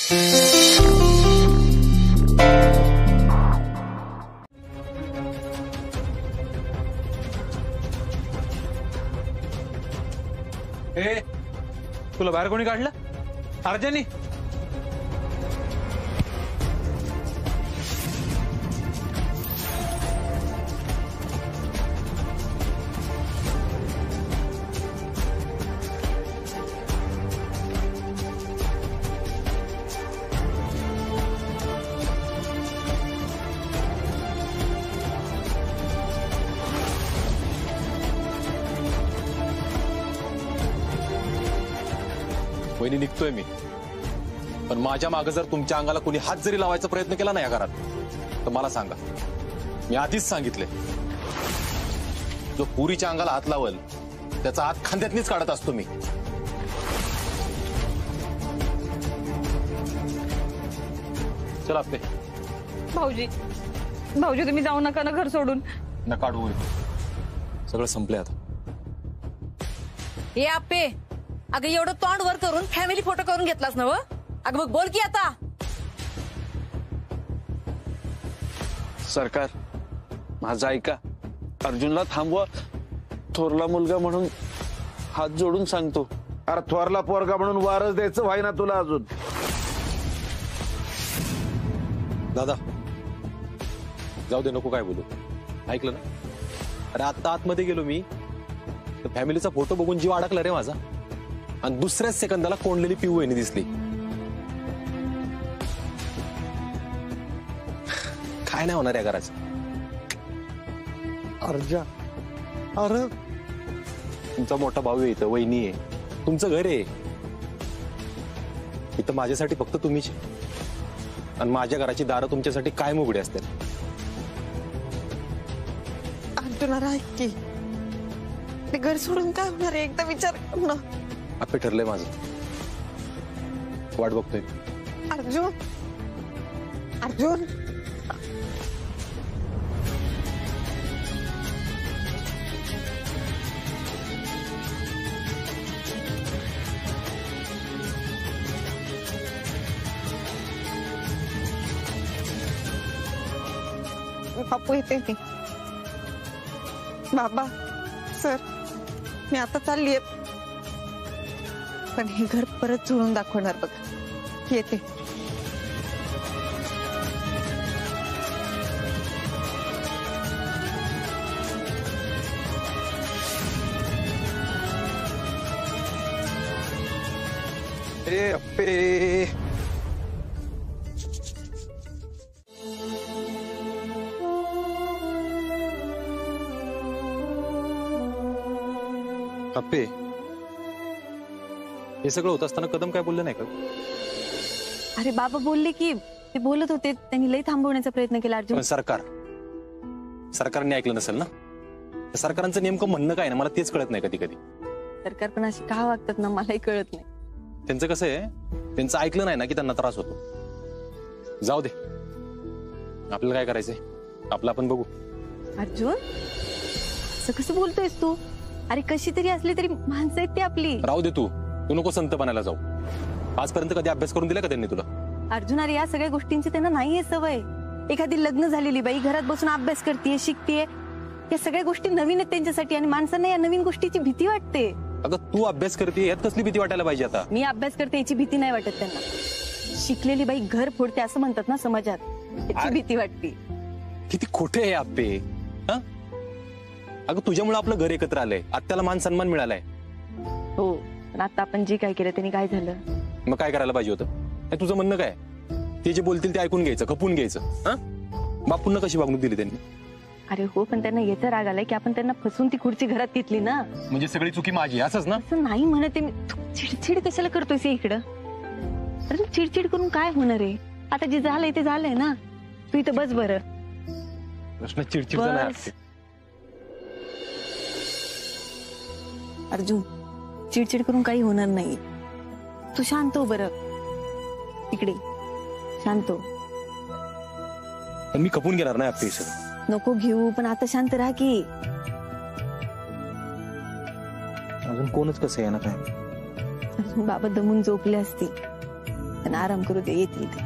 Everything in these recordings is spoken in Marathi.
ए तुला बाहेर कोणी काढलं? अर्जनी वहिनी निघतोय मी, पण माझ्या मागे जर तुमच्या अंगाला कोणी हात जरी लावायचा प्रयत्न केला ना या घरात तर मला सांगा. मी आधीच सांगितले, जो पुरीच्या अंगाला हात लावल त्याचा हात खांद्यातनीच काढत असतो मी. चला आपले. भाऊजी भाऊजी तुम्ही जाऊ नका ना घर सोडून. न काढू, सगळं संपलंय आता. हे आपे अगं एवढं तोंड वर करून फॅमिली फोटो करून घेतलास ना व? अगं मग बोल की आता. सरकार माझा ऐका, अर्जुनला थांबवा. थोरला मुलगा म्हणून हात जोडून सांगतो. अरे थोरला पोरगा म्हणून वारस द्यायचं व्हाय ना तुला अजून. दादा जाऊ दे, नको काय बोलू. ऐकलं ना? अरे आता आतमध्ये गेलो मी तर फॅमिलीचा फोटो बघून जीव अडकला रे माझा, आणि दुसऱ्याच सेकंदाला कोंडलेली पिऊ वहिनी दिसली. काय नाही होणार या घराचं. अर्जा अरे तुमचा मोठा भाऊ आहे इथं, वहिनी आहे, तुमचं घर आहे इथं. माझ्यासाठी फक्त तुम्हीच, आणि माझ्या घराची दारं तुमच्यासाठी कायम उघडी असतील. अर्जुना ऐक की, ते घर सोडून काय होणार आहे एकदा विचार कर ना. आपे ठरलंय माझं, वाट बघतोय. अर्जुन अर्जुन बापू येते की. बाबा सर मी आता चाललीये, पण हे घर परत जुळून दाखवणार बघ. येते. ए अप्पे अप्पे हे सगळं होत असताना कदम काय बोलले नाही का? अरे बाबा बोलले की ते बोलत होते, त्यांनी लई थांबवण्याचा प्रयत्न केला. अर्जुन सरकारने ऐकलं नसेल ना. सरकारांचं नेमकं म्हणणं काय ना मला तेच कळत नाही कधी कधी. सरकार पण अशी का वागतात ना मलाही कळत नाही. त्यांचं कसं आहे, त्यांचं ऐकलं नाही ना की त्यांना त्रास होतो. जाऊ दे, आपल्याला काय करायचंय आपलं आपण बघू. अर्जुन असं कसं बोलतोयस तू? अरे कशी तरी असली तरी माणसं आहेत ती आपली. राहू दे, तू नको संत बनायला जाऊ. आजपर्यंत कधी अभ्यास करून दिला का त्यांनी तुला? अर्जुन अरे या सगळ्या गोष्टींची त्यांना नाहीये सवय. एखादी लग्न झालेली बाई घरात बसून अभ्यास करतेय, शिकतेय, या सगळ्या गोष्टी नवीन आहेत त्यांच्यासाठी, आणि माणसांना या नवीन गोष्टीची भीती वाटते. अगं तू अभ्यास करते यात कसली भीती वाटायला पाहिजे आता? मी अभ्यास करते याची भीती नाही वाटत त्यांना. शिकलेली बाई घर फोडते असं म्हणतात ना समाजात, याची भीती वाटते. किती खोटे आहे आप्पे. अगं तुझ्यामुळे आपलं घर एकत्र आलंय, आत्याला मान सन्मान मिळालाय. हो पण आता आपण जे काय केलं त्यांनी काय झालं? मग काय करायला पाहिजे होतं? तुझं म्हणणं काय? ते जे बोलतील ते ऐकून घ्यायचं, खपून घ्यायचं. बापूंना कशी वागणूक दिली त्यांनी? अरे हो पण त्यांना याचा राग आलाय की आपण त्यांना फसवून ती खुर्ची घरात घेतली ना. म्हणजे सगळी चुकी माझी असंच ना? असं नाही म्हणते मी. चिडचिड कशाला करतोयस इकडं? अरे चिडचिड करून काय होणार आहे? आता जे झालंय ते झालंय ना. तू इथं बस बरं. प्रश्न चिडचिडचा नाही. अर्जुन चिडचिड करून काही होणार नाही. तू शांत हो बरं. इकडे शांत हो. पण मी खपून घेणार नाही आपली सगळं. नको घेऊ पण आता शांत राहा की. अजून कोणच कसं आहे ना काय? अजून बाबा दमून झोपले असते. त्यांना आराम करू दे, येतील ते.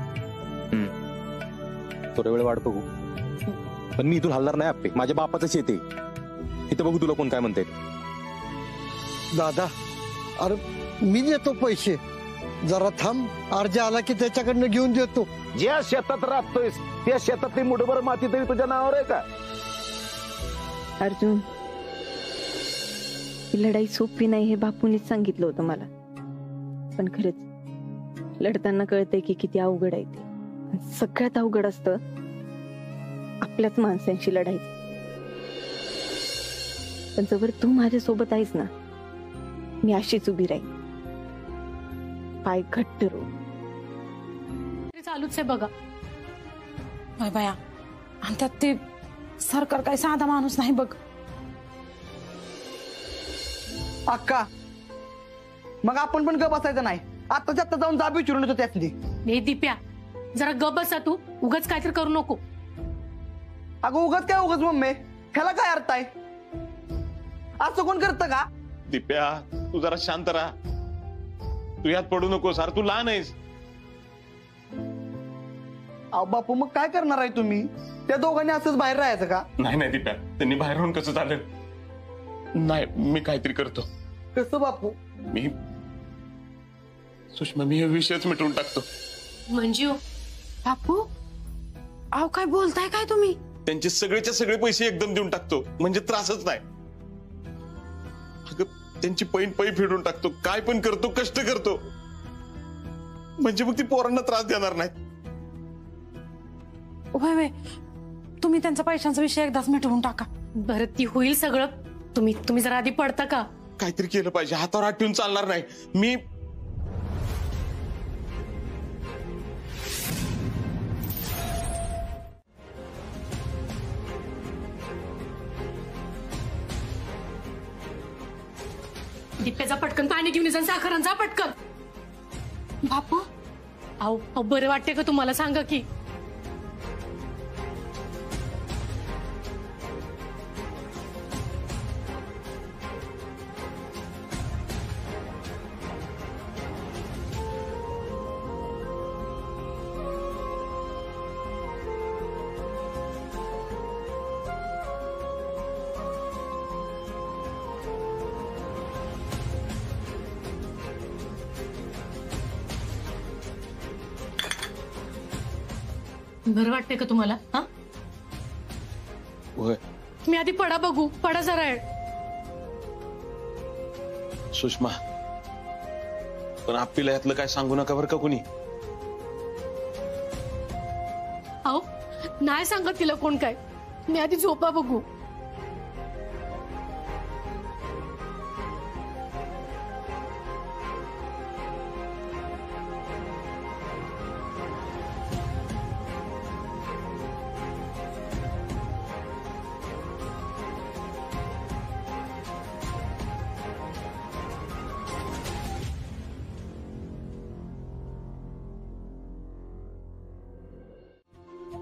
थोडा वेळ वाट बघू, पण मी इथून हलणार नाही आप्पे. माझ्या बापाचं शेत आहे इथं, बघू तुला कोण काय म्हणते. दादा अरे मी देतो पैसे, जरा थांब. अर्जा आला की त्याच्याकडनं घेऊन देतो. ज्या शेतात राहतोयस त्या शेतातली मुठभर माती तरी तुझ्या नावावर आहे का? अर्जुन, ही लढाई सोपी नाही हे बापूंनीच सांगितलं होतं मला. पण खरंच लढताना कळतंय की किती अवघड आहे ते. सगळ्यात अवघड असतं आपल्याच माणसांशी लढायचं. पण जवळ तू माझ्या सोबत आहेस ना, मी अशीच उभी राहील, पाय घट्ट रो. चालूच आहे बघा. बाय बाया, आणि त्यात ते सरकार काय साधा माणूस नाही बघ. अक्का, मग आपण पण गप असायचं नाही. आत्ताच्या आत्ता जाऊन जाब विचारून येतो त्यातली. हे दिप्या, जरा गप बसा तू, उगाच काहीतरी करू नको. अगं उगाच काय उगाच मम्मी, ह्याला काय अर्थ आहे? असं कोण करतं का? दिप्या तू जरा शांत राहा, तू यात पडू नको. सार तू लहान आहेस. अहो बापू, मग काय करणार आहे तुम्ही? त्या दोघांनी असंच बाहेर राहायचं का? नाही नाही दिप्या, त्यांनी बाहेर राहून कसं चालेल? नाही, मी काहीतरी करतो. कसं बापू? मी सुषमा, मी हे विषयच मिटवून टाकतो. म्हणजे बापू, अहो काय बोलताय काय तुम्ही? त्यांचे सगळेच्या सगळे पैसे एकदम देऊन टाकतो, म्हणजे त्रासच नाही. अगं त्यांची पैन पै फेडून टाकतो, काय पण करतो, कष्ट करतो, म्हणजे मग ती पोरांना त्रास देणार नाही. वय तुम्ही त्यांचा पैशांचा विषय एकदाच मिटवून टाका. बरं ती होईल सगळं. तुम्ही जरा आधी पडता का? काहीतरी केलं पाहिजे, हातावर हात ठेवून चालणार नाही. मी दिप्याचा पटकन पाणी घेऊन जा, साखरांचा पटकन. बापू, अहो बरं वाटते का तुम्हाला? सांगा की. बरं वाटते का तुम्हाला? हा, तुम्ही आधी पडा, बघू, पडा जरा. सुषमा, पण आपल्याला यातलं काय सांगू नका बरं का कोणी. अहो नाही सांगत तिला कोण काय. मी आधी झोपा, बघू.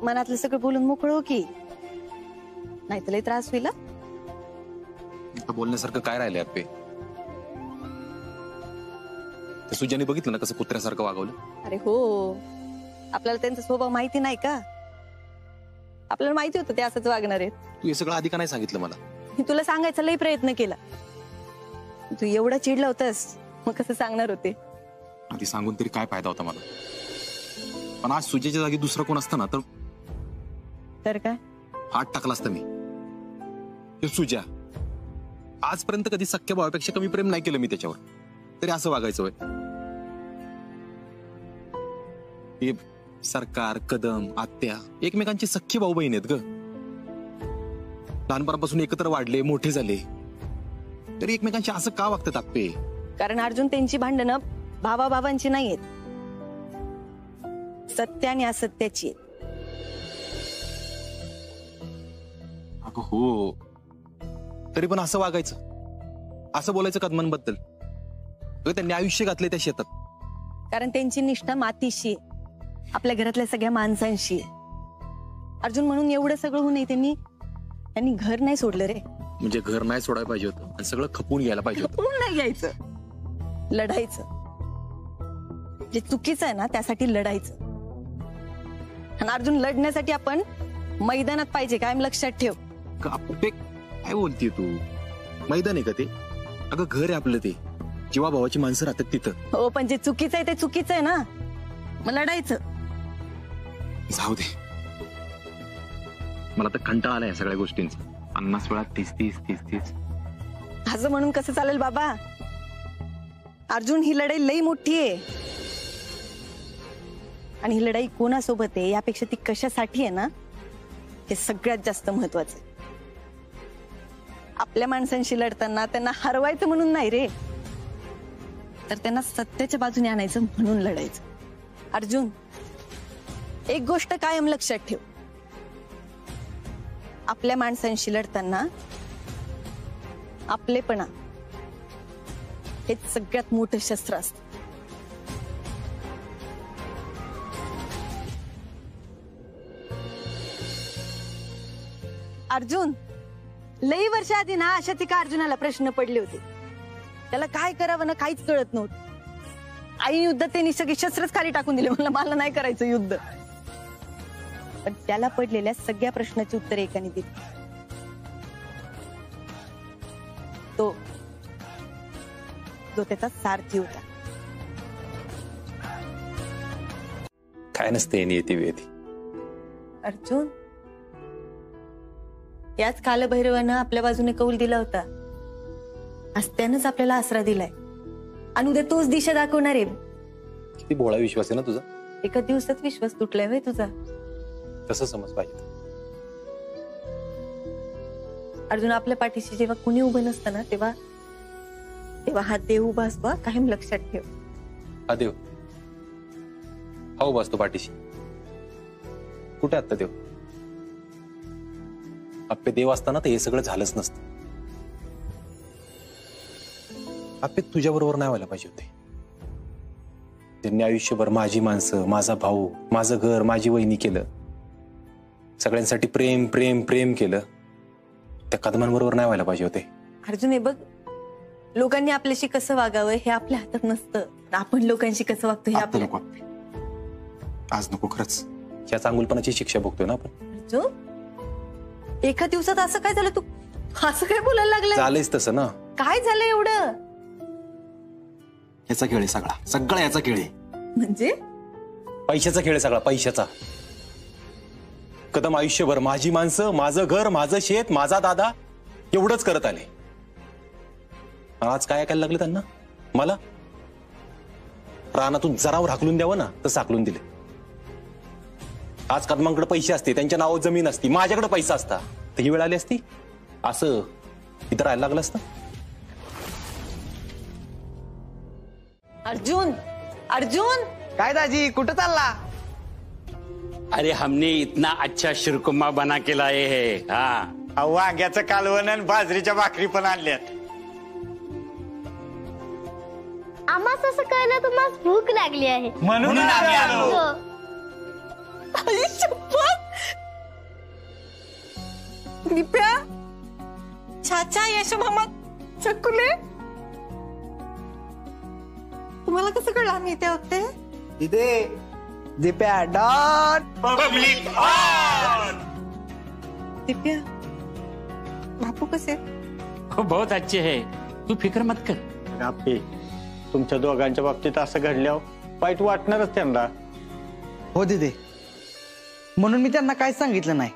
मनातलं सगळं बोलून मोकळं हो की, नाही तर लय त्रास होईल. बोलण्यासारखं काय राहिलंय आप्पे? सुजाने बघितलं ना कसं कुत्र्यासारखं वागवलं. अरे हो, आपल्याला त्यांचा स्वभाव माहिती नाही का? आपल्याला माहिती होतं ते असंच वागणार आहेत. तू हे सगळं आधी का नाही सांगितलं मला? मी तुला सांगायचा लय प्रयत्न केला, तू एवढा चिडला होतास, मग कसं सांगणार होते? आधी सांगून तरी काय फायदा होता मला? पण आज सुजेच्या जागी दुसरं कोण असतं ना तर काय हात टाकला असतं मी. हे सुजा, आजपर्यंत कधी सख्या भावापेक्षा कमी प्रेम नाही केलं मी त्याच्यावर, तरी असं वागायचं होय? हे सरकार, कदम, आत्या एकमेकांचे सख्खे भाऊ बहीण आहेत ग. लहानपणापासून एकत्र वाढले, मोठे झाले, तरी एकमेकांशी असं का वागतात आप्पे? कारण अर्जुन, त्यांची भांडणं भावाभावांची नाही आहेत, सत्य आणि असत्याची आहेत. अगं हो, तरी पण असं वागायचं, असं बोलायचं कदमांबद्दल? त्यांनी आयुष्य घातले त्या शेतात. कारण त्यांची निष्ठा मातीशी आहे, आपल्या घरातल्या सगळ्या माणसांशी आहे. अर्जुन, म्हणून एवढं सगळं होऊन त्यांनी घर नाही सोडलं रे. म्हणजे घर नाही सोडायला पाहिजे होतं आणि सगळं खपून घ्यायला पाहिजे होतं. खपून नाही घ्यायचं, लढायचं. जे चुकीचं आहे ना त्यासाठी लढायचं. आणि अर्जुन लढण्यासाठी आपण मैदानात पाहिजे, कायम लक्षात ठेव. आप्पे काय बोलतीये तू? मैदान आहे का ते? अगं घर आहे आपलं ते, जीवा भावाची माणसं राहतात तिथं. हो पण जे चुकीचं आहे ते चुकीचं आहे ना, मग लढायचं. जाऊ दे, मला तर कंटाळा आलाय या सगळ्या गोष्टींचा. 50 वेळा 30. असं म्हणून कसं चालेल बाबा? अर्जुन, ही लढाई लई मोठी आहे. आणि ही लढाई कोणासोबत आहे यापेक्षा ती कशासाठी आहे ना, हे सगळ्यात जास्त महत्वाचं आहे. आपल्या माणसांशी लढताना त्यांना हरवायचं म्हणून नाही रे, तर त्यांना सत्याच्या बाजूने आणायचं म्हणून लढायचं. अर्जुन, एक गोष्ट कायम लक्षात ठेव, आपल्या माणसांशी लढताना आपलेपणा हेच सगळ्यात मोठं शस्त्र असतं. अर्जुन, लई वर्ष आधी ना अशा तिका अर्जुनाला प्रश्न पडले होते. त्याला काय करावं ना काहीच कळत नव्हतं. आई युद्धात त्यांनी सगळे शस्त्रच खाली टाकून दिले. मला नाही करायचं युद्ध. पण त्याला पडलेल्या सगळ्या प्रश्नाची उत्तर एकाने दिली. तो जो त्याचा सारथी होता. काय नसते नियती वेती. अर्जुन, याच कालभैरवानं आपल्या बाजूने कौल दिला होता. आज त्यानंच आपल्याला आसरा दिलाय आणि उद्या तोच दिशा दाखवणार आहे. किती भोळा विश्वास आहे ना तुझा. एका दिवसात विश्वास तुटलाय व्हय तुझा? तसं समज पाहिजे. अर्जुन, आपल्या पाठीशी जेव्हा कुणी उभं नसतं ना तेव्हा हा देव उभा असतो. कायम लक्षात ठेव. हा देव हा उभा असतो पाठीशी. कुठे आत्ता देव? आप्पे देव असताना तर हे सगळं झालंच नसतं. आप्पे तुझ्या बरोबर नाही व्हायला पाहिजे होते. त्यांनी आयुष्यभर माझी माणसं, माझा भाऊ, माझं घर, माझी वहिनी केलं. सगळ्यांसाठी प्रेम प्रेम प्रेम केलं. त्या कदमांबरोबर नाही व्हायला पाहिजे होते. अर्जुन, हे बघ, लोकांनी आपल्याशी कसं वागावं हे आपल्या हातात नसतं. आपण लोकांशी कसं वागतो हे आपल्या. आज नको खरंच. या चांगुलपणाची शिक्षा भोगतोय ना आपण. अर्जुन, एका दिवसात असं काय झालं? तू असं काय बोलायला लागलं? झालंच तसं ना. काय झालं एवढं? याचा खेळ आहे सगळा याचा खेळ आहे. म्हणजे पैशाचा खेळ आहे सगळा, पैशाचा. कदम आयुष्यभर माझी माणसं, माझं घर, माझं शेत, माझा दादा एवढंच करत आले. आज काय ऐकायला लागले त्यांना? मला रानातून जरावर हाकलून द्यावं ना तर साकलून दिले. आज कदमांकडे पैसे असते, त्यांच्या नावावर जमीन असती, माझ्याकडे पैसा असता तर ही वेळ आली असती असं इथं राहायला लागलं असतं. अर्जुन, अर्जुन, काय दाजी कुठं चालला? अरे हमने इतना अच्छा शिरकुम्मा बना के लाए है. हा, वांग्याचं कालवण आणि बाजरीच्या भाकरी पण आणल्यात. आम्हाच असं कळलं तुम्हाला भूक लागली आहे म्हणून आम्ही आलो. दिप्या, चाचा, यश मामा, चकुले, तुम्हाला कसं कळलं आम्ही इथे होते? इथे Dipya dot public on. Dipya, बापू कसे? बहुत अच्छे है, तू फिक्र मत कर. आपे तुमच्या दोघांच्या बाबतीत असं घडल्यावर वाईट वाटणारच त्यांना. हो दिदे, म्हणून मी त्यांना काय सांगितलं नाही.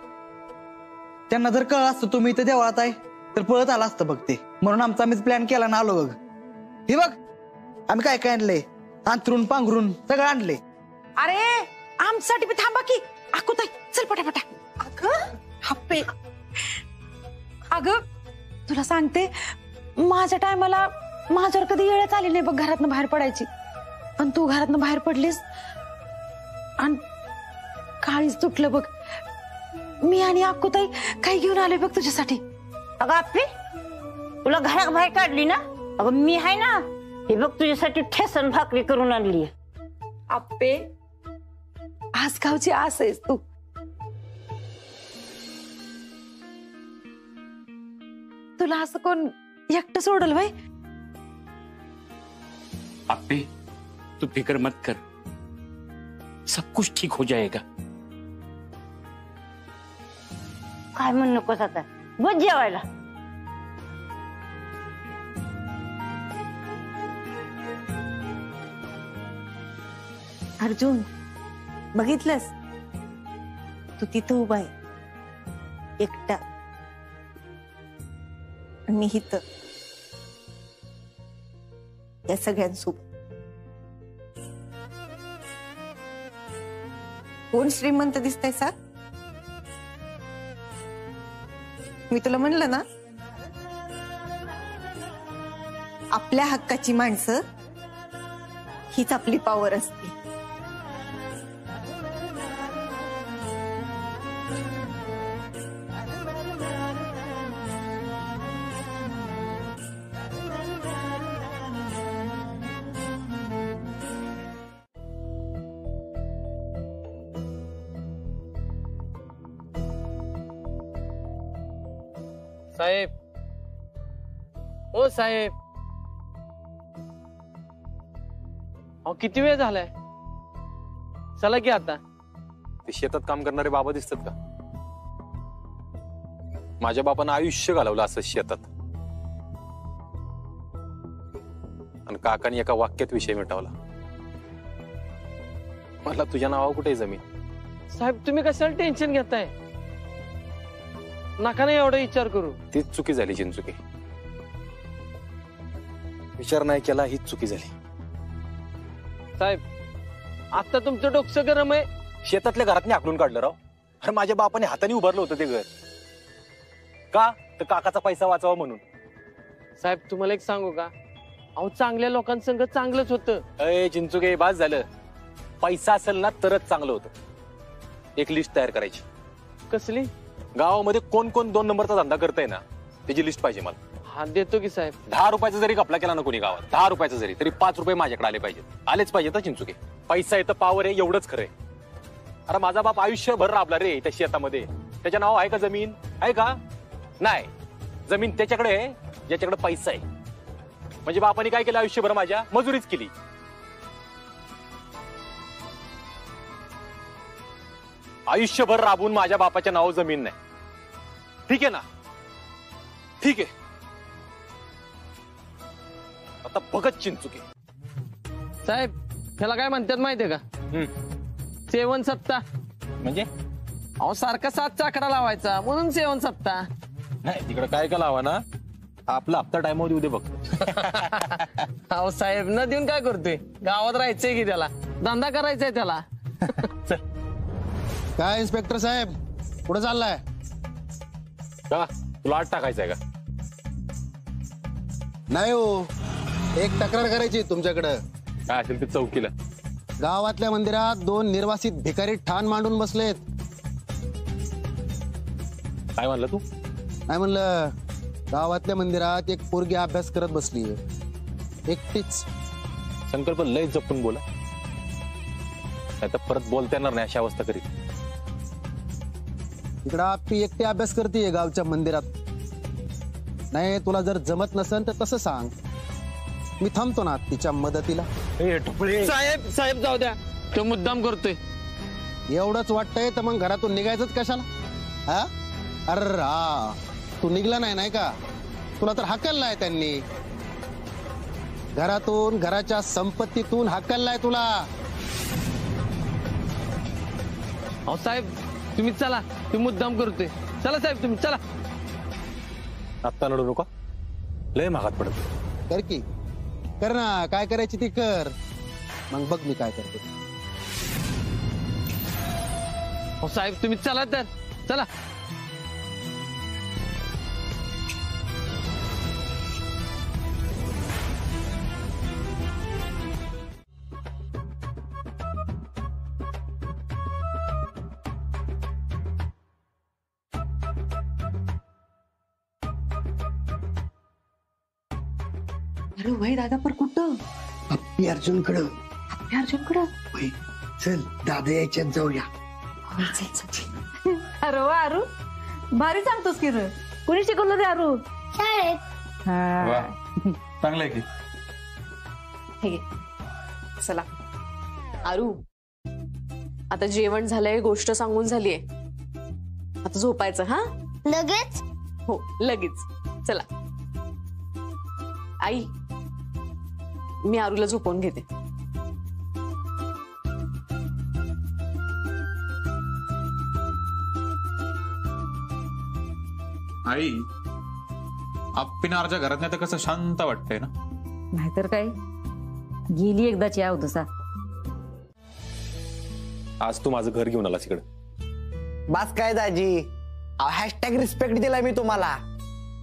त्यांना जर कळ असतं तुम्ही इथं देवळात आहे तर पळत आला असतं बघ ते. म्हणून आमचा आम्हीच प्लॅन केला ना आलो बघ. हे बघ, आम्ही काय काय आणलंय, अंथरून पांघरून सगळं आणले. अरे आमच्यासाठी बी थांबा की. आकुताई, चल पटापटा. अगं हप्पे, अगं तुला सांगते, माझ्या टायमाला माझ्यावर कधी वेळच आली नाही बघ घरातनं बाहेर पडायची. आणि तू घरातनं बाहेर पडलीस आणि काळीच तुटलं बघ. मी आणि आकुताई काही घेऊन आले बघ तुझ्यासाठी. अगं आपली तुला घराबाहेर काढली ना, अगं मी आहे ना, हे बघ तुझ्यासाठी ठेसन भाकरी करून आणली. आप्पे, आज गावची आस आहेस तू. तुला असं कोण एकटं सोडल वय? आप्पे, तू फिक्र मत कर, सब कुछ ठीक हो जाएगा. काय म्हणू नकोस आता, बस जेवायला. अर्जुन, बघितलंस तू तिथं उभा आहे एकटा, मी इथं या सगळ्यांसोबत. कोण श्रीमंत दिसतंय सा? मी तुला म्हणलं ना, आपल्या हक्काची माणसं हीच आपली पॉवर असते. साहेब, ओ साहेब, अहो किती वेळ झालाय, चला की आता. ते शेतात काम करणारे बाबा दिसतात का? माझ्या बापानं आयुष्य घालवलं असं शेतात, आणि काकाने एका वाक्यात विषय मिटवला. मला तुझ्या नावावर कुठे जमीन? साहेब तुम्ही कशाला टेन्शन घेताय, नका नाही एवढा विचार करू. तीच चुकी झाली चिंचुकी, विचार नाही केला हीच चुकी झाली. साहेब आता तुमचं डोकं गरम आहे. शेतातल्या घरातनी हाकलून काढलं राव. अरे माझ्या बापाने हाताने उभारलं होतं ते घर, का तर काकाचा पैसा वाचावा म्हणून. साहेब तुम्हाला एक सांगू का, अहो चांगल्या लोकांसंग चांगलंच होतं. अय चिंचुके, बास झालं. पैसा असेल ना तरच चांगलं होतं. एक लिस्ट तयार करायची. कसली? गावामध्ये कोण कोण 2 नंबरचा धंदा करताय ना त्याची लिस्ट पाहिजे मला. हा देतो की साहेब. 10 रुपयाचा जरी कपला केला ना कोणी गावात, 10 रुपयाचा जरी, तरी 5 रुपये माझ्याकडे आले पाहिजेत. आलेच पाहिजेत चिंचुके. पैसा येतं, पावर आहे, एवढंच खरंय. अरे माझा बाप आयुष्यभर राबला रे त्या शेतामध्ये. त्याच्या नाव आहे का जमीन? आहे का? नाही. जमीन त्याच्याकडे आहे ज्याच्याकडे पैसा आहे. म्हणजे बापाने काय केलं आयुष्यभर? माझ्या मजुरीच केली. आयुष्यभर राबून माझ्या बापाच्या नाव जमीन नाही. ठीक आहे ना? ठीक आहे. आता बघत चिंचुके. साहेब त्याला काय म्हणतात माहितीये का? सेवन सत्ता. म्हणजे अहो सारखा 7चा आकडा लावायचा म्हणून सेवन सत्ता. नाही तिकडे काय का लावा ना, आपला हप्ता टाइमवर येऊ दे बघ. अहो साहेब न देऊन काय करतोय? गावात राहायचंय की त्याला, धंदा करायचाय त्याला. काय इन्स्पेक्टर साहेब पुढे चाललाय का? तुला आत टाकायचंय का? नाही हो, एक तक्रार करायची तुमच्याकडे. काय असेल ते चौकीला. गावातल्या मंदिरात 2 निर्वासित भिकारी ठाण मांडून बसलेत. काय म्हणलं तू? नाही म्हणलं, गावातल्या मंदिरात एक पोरगी अभ्यास करत बसली एकटीच. संकल्प लय जपून बोला, नाही तर परत बोलता येणार नाही अशी अवस्था करीत. इकडं आपली एकटी अभ्यास करते गावच्या मंदिरात. नाही तुला जर जमत नसेल तर तसं सांग, मी थांबतो ना तिच्या मदतीला. साहेब साहेब जाऊ द्या, तो मुद्दाम करतोय. एवढंच वाटतंय तर मग घरातून निघायचंच कशाला? हा अरे हा, तू निघला नाही का? तुला तर हाकललाय त्यांनी घरातून, घराच्या संपत्तीतून हाकललाय तुला. अहो साहेब तुम्ही चला, तुम्ही मुद्दाम करतोय. चला साहेब तुम्ही चला. आत्ता लढू नका, लय महागात पडत. कर की, कर ना, काय करायची ती कर, मग बघ मी काय करते. अहो साहेब तुम्ही चला तर चला. अरे वय दादा पर कुठं? हप्पी अर्जुनकडं. हप्पी अर्जुनकडं? चल दादा याच्यात जाऊया. अरे वा अरू, भारी सांगतोस की रे. कुणी शिकवलं रे अरू? चांगलं आहे की. हे घे. चला आरू, आता जेवण झालंय, गोष्ट सांगून झालीये, आता झोपायचं. हा लगेच? हो लगेच. चला आई, मी आरूला झोपवून घेते. आई, आप्पीनं अर्जा घरात नाही तर कसं शांत वाटतंय ना. नाहीतर काय, गेली एकदाची अवदसा. आज तू माझं घर घेऊन आलास इकडे. बस काय दाजी, हॅशटॅग रिस्पेक्ट दिलाय मी तुम्हाला.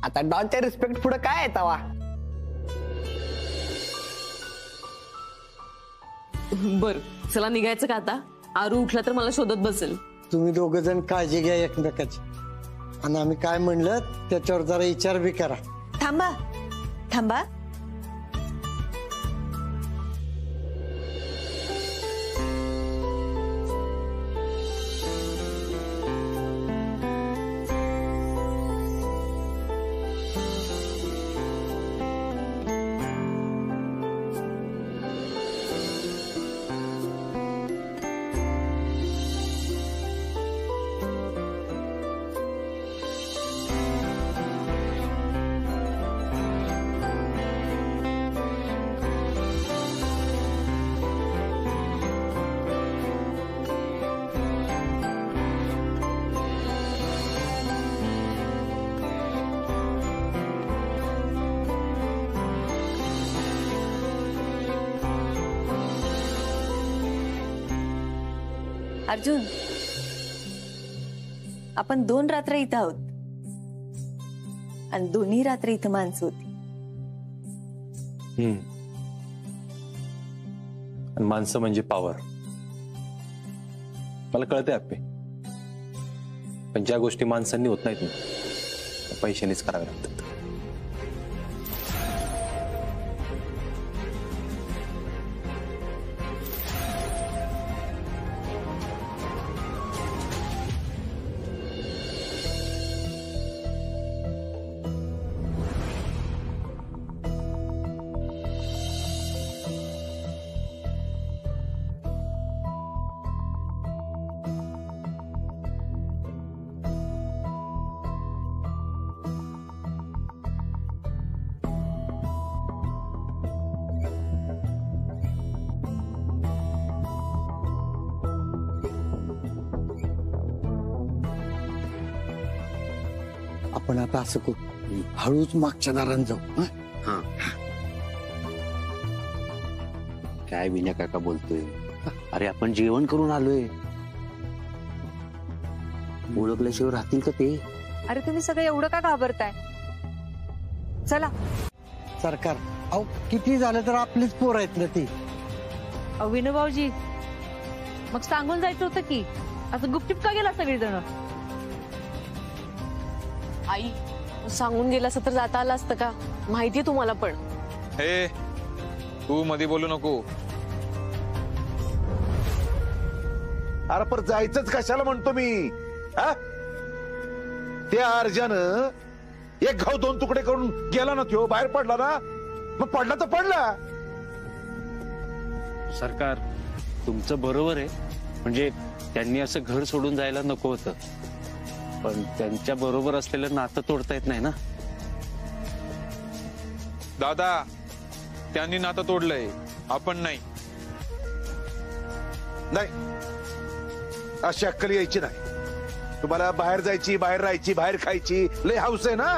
आता डॉनच्या रिस्पेक्ट पुढे काय आहे तवा. बर चला निघायचं का आता? आरू उठला तर मला शोधत बसेल. तुम्ही दोघ जण काळजी घ्या एकमेकाची, आणि आम्ही काय म्हणलं त्याच्यावर जरा विचार बी करा. थांबा थांबा, अर्जुन, आपण 2 रात्र इथं आहोत आणि दोन्ही रात्र इथं माणसं होती. आणि माणसं म्हणजे पॉवर. मला कळतंय आप्पे, पण ज्या गोष्टी माणसांनी होत नाहीत ना, पैशानेच कराव्या लागतात. आपण आता असं करू, हळूच मागच्या दारात जाऊ. हा, काय विनय काका बोलतोय? अरे आपण जेवण करून आलोय, ओळखल्याशिवाय राहतील का ते? अरे तुम्ही सगळे एवढं का घाबरताय? चला. सरकार, अहो किती झालं तर आपलीच पोर आहेत ना ती. विनू भाऊजी, मग सांगून जायचं होतं की, असं गुपचूप का गेला सगळेजण? आई, सांगून गेलास तर जाता आलं असतं का? माहितीये तुम्हाला पण. हे तू मध्ये बोलू नको. अरे पर जायचंच कशाला म्हणतो मी? हा, त्या अर्जानं एक घाव 2 तुकडे करून गेला ना, त्यो बाहेर पडला ना, मग पडला तर पडला. सरकार, तुमचं बरोबर आहे, म्हणजे त्यांनी असं घर सोडून जायला नको होतं, पण त्यांच्या बरोबर असलेलं नातं तोडता येत नाही ना. दादा, त्यांनी नातं तोडलंय, आपण नाही. नाही, अशी अक्कल यायची नाही. तुम्हाला बाहेर जायची, बाहेर राहायची, बाहेर खायची लय हाऊस आहे ना.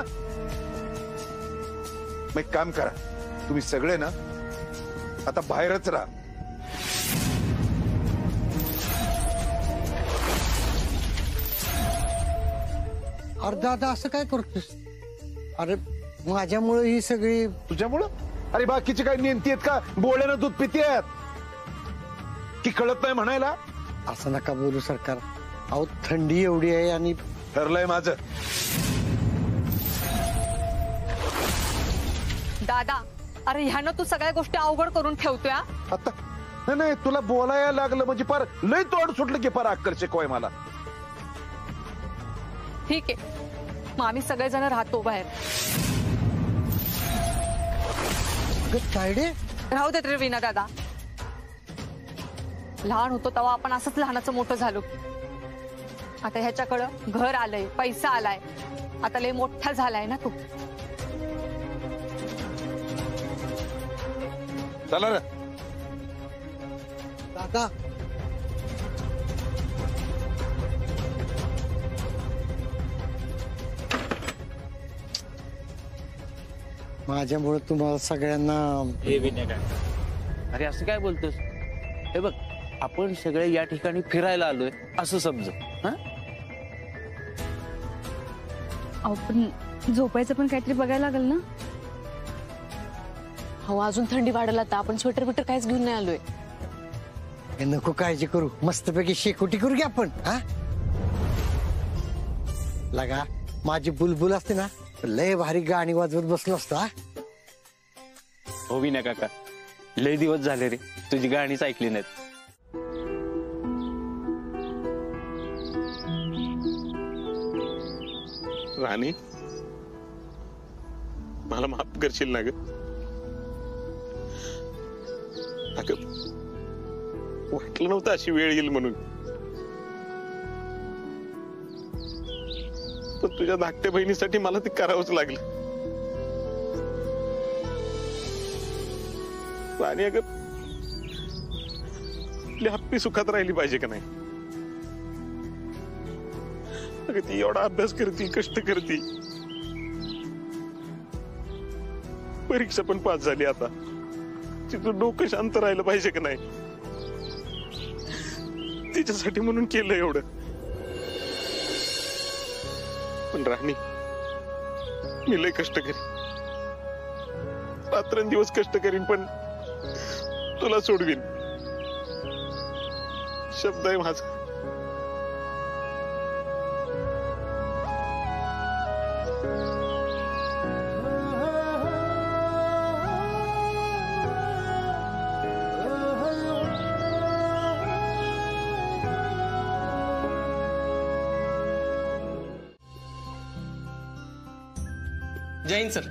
मग एक काम करा, तुम्ही सगळे ना आता बाहेरच राहा. अरे दादा, असं काय करतोस? अरे माझ्यामुळे ही सगळी. तुझ्यामुळं? अरे बाकीचे काही नेमती आहेत का? बोळ्यानं दूध पितेत की कळत नाही म्हणायला? असं नका बोलू सरकार. अहो थंडी एवढी आहे आणि ठरलंय माझं. दादा, अरे ह्यानं तू सगळ्या गोष्टी अवघड करून ठेवतोय. आता नाही नाही, तुला बोलायला लागलं म्हणजे फार लय तोड सुटलं की फार अक्कल शिकवाय मला. ठीक आहे, मग आम्ही सगळेजण राहतो बाहेर. तायडे, राहू देत रे विना दादा. लहान होतो तेव्हा आपण असंच लहानाचं मोठं झालो. आता ह्याच्याकडं घर आलंय, पैसा आलाय, आता लय मोठा झालाय ना तू. चला रे. काका माझ्यामुळे तुम्हाला सगळ्यांना अरे असं काय बोलतोस? हे बघ, आपण सगळे या ठिकाणी फिरायला आलोय असं समज. पण झोपायचं पण काहीतरी बघायला लागेल ना. हो, अजून थंडी वाढेल आता. आपण स्वेटर बिटर काहीच घेऊन नाही आलोय. हे नको काळजी करू, मस्तपैकी शेकोटी करू की आपण. हा लगा माझी बुलबुल असते ना, लय भारी गाणी वाजवत बसलो असतो. हो विनय काका, लय दिवस झाले रे तुझी गाणीच ऐकली नाहीत. राणी, मला माफ करशील ना ग? अगं, वाटलं नव्हतं अशी वेळ येईल म्हणून. पण तुझ्या धाकट्या बहिणीसाठी मला ते करावंच लागलं. आणि अगं, आपली हप्पी सुखात राहिली पाहिजे का नाही? अगं, ती एवढा अभ्यास करती, कष्ट करती, परीक्षा पण पास झाली. आता तिथं डोकं शांत राहिलं पाहिजे का नाही? तिच्यासाठी म्हणून केलं एवढं. पण राणी, मी लय कष्ट करीन, रात्रंदिवस कष्ट करीन, पण तुला सोडवीन. शब्द आहे माझा. जैन सर,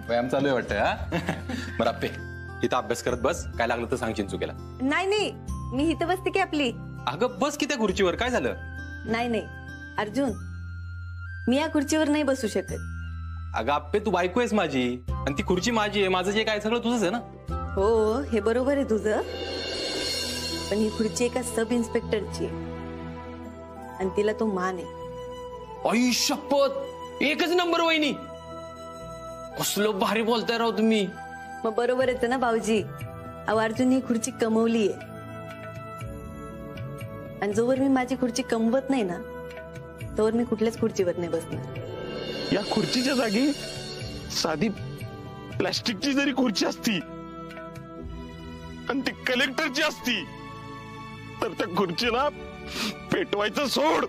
व्यायाम चालू आहे वाटतं. हा बरं अप्पे, इथं अभ्यास करत बस. काय लागलं तर सांग चिंचुकेला. नाही नाही, मी इथं बसते की आपली. अगं बस की त्या खुर्चीवर. काय झालं? नाही नाही अर्जुन, मी या खुर्चीवर नाही बसू शकत. अगं अप्पे, तू बायको आहेस माझी, आणि ती खुर्ची माझी आहे. माझं जे काय सगळं तुझंच आहे ना. हो, हे बरोबर आहे तुझं, पण ही खुर्ची एका सब इन्स्पेक्टरची आहे आणि तिला तो मान आहे. आई शपथ, एकच नंबर वहिनी. कसलं भारी बोलताय राव तुम्ही. मग बरोबर येतं ना भाऊजी. अहो अर्जुन, ही खुर्ची कमवली आहे, आणि जोवर मी माझी खुर्ची कमवत नाही ना, तोवर मी कुठल्याच खुर्चीवर नाही बसणार. या खुर्चीच्या जागी साधी प्लास्टिकची जरी खुर्ची असती आणि ती कलेक्टरची असती, तर त्या खुर्चीला पेटवायचं सोड,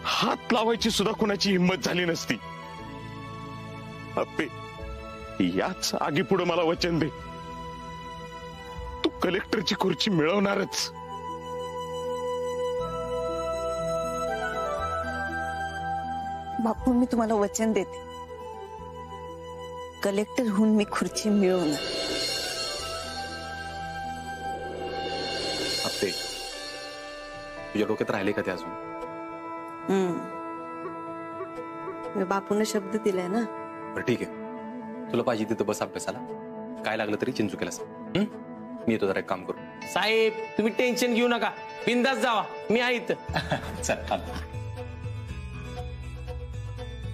हात लावायची सुद्धा कुणाची हिंमत झाली नसती. अप्पे, याच आगी पुढे मला वचन दे, तू कलेक्टरची खुर्ची मिळवणारच. बापू, मी तुम्हाला वचन देते, कलेक्टर होऊन मी खुर्ची मिळवणार. अप्पे, तुझ्या डोक्यात राहिले का ते अजून? मी बापूने शब्द दिलाय ना. बरं ठीक आहे, तुला पाहिजे तिथं बस अभ्यासाला. काय लागलं तरी चिंचुकेला सांग. मी येतो जरा एक काम करू. साहेब, तुम्ही टेन्शन घेऊ नका, बिंदास जावा, मी आहे इथं. चल.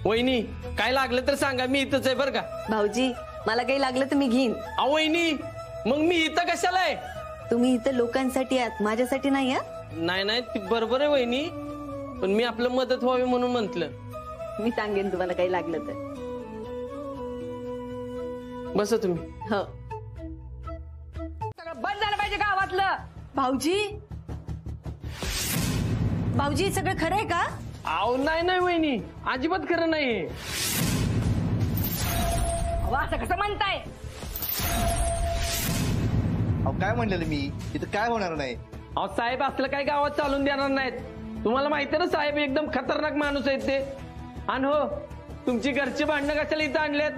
वहिनी, काय लागलं तर सांगा, मी इथंच आहे बरं का. भाऊजी, मला काही लागलं तर मी घेईन. वहिनी, मग मी इथं कशाला आहे? तुम्ही इथं लोकांसाठी आहात, माझ्यासाठी नाही. नाही नाही, ती बरोबर आहे वहिनी, पण मी आपलं मदत व्हावी म्हणून म्हंटल. मी सांगेन तुम्हाला काही लागलं तर. बस तुम्ही. हो. बंद झालं पाहिजे गावातलं. भाऊजी, भाऊजी, सगळं खरं आहे का? आव नाही नाही वहिनी, अजिबात खरं नाही. असं कसं म्हणताय? काय म्हणलेलं मी, इथं काय होणार नाही. अहो साहेब, असलं काय गावात चालून देणार नाहीत. तुम्हाला माहिती आहे ना साहेब, एकदम खतरनाक माणूस आहेत ते. आणि हो, तुमची घरची भांडणं कशाला इथं आणल्यात?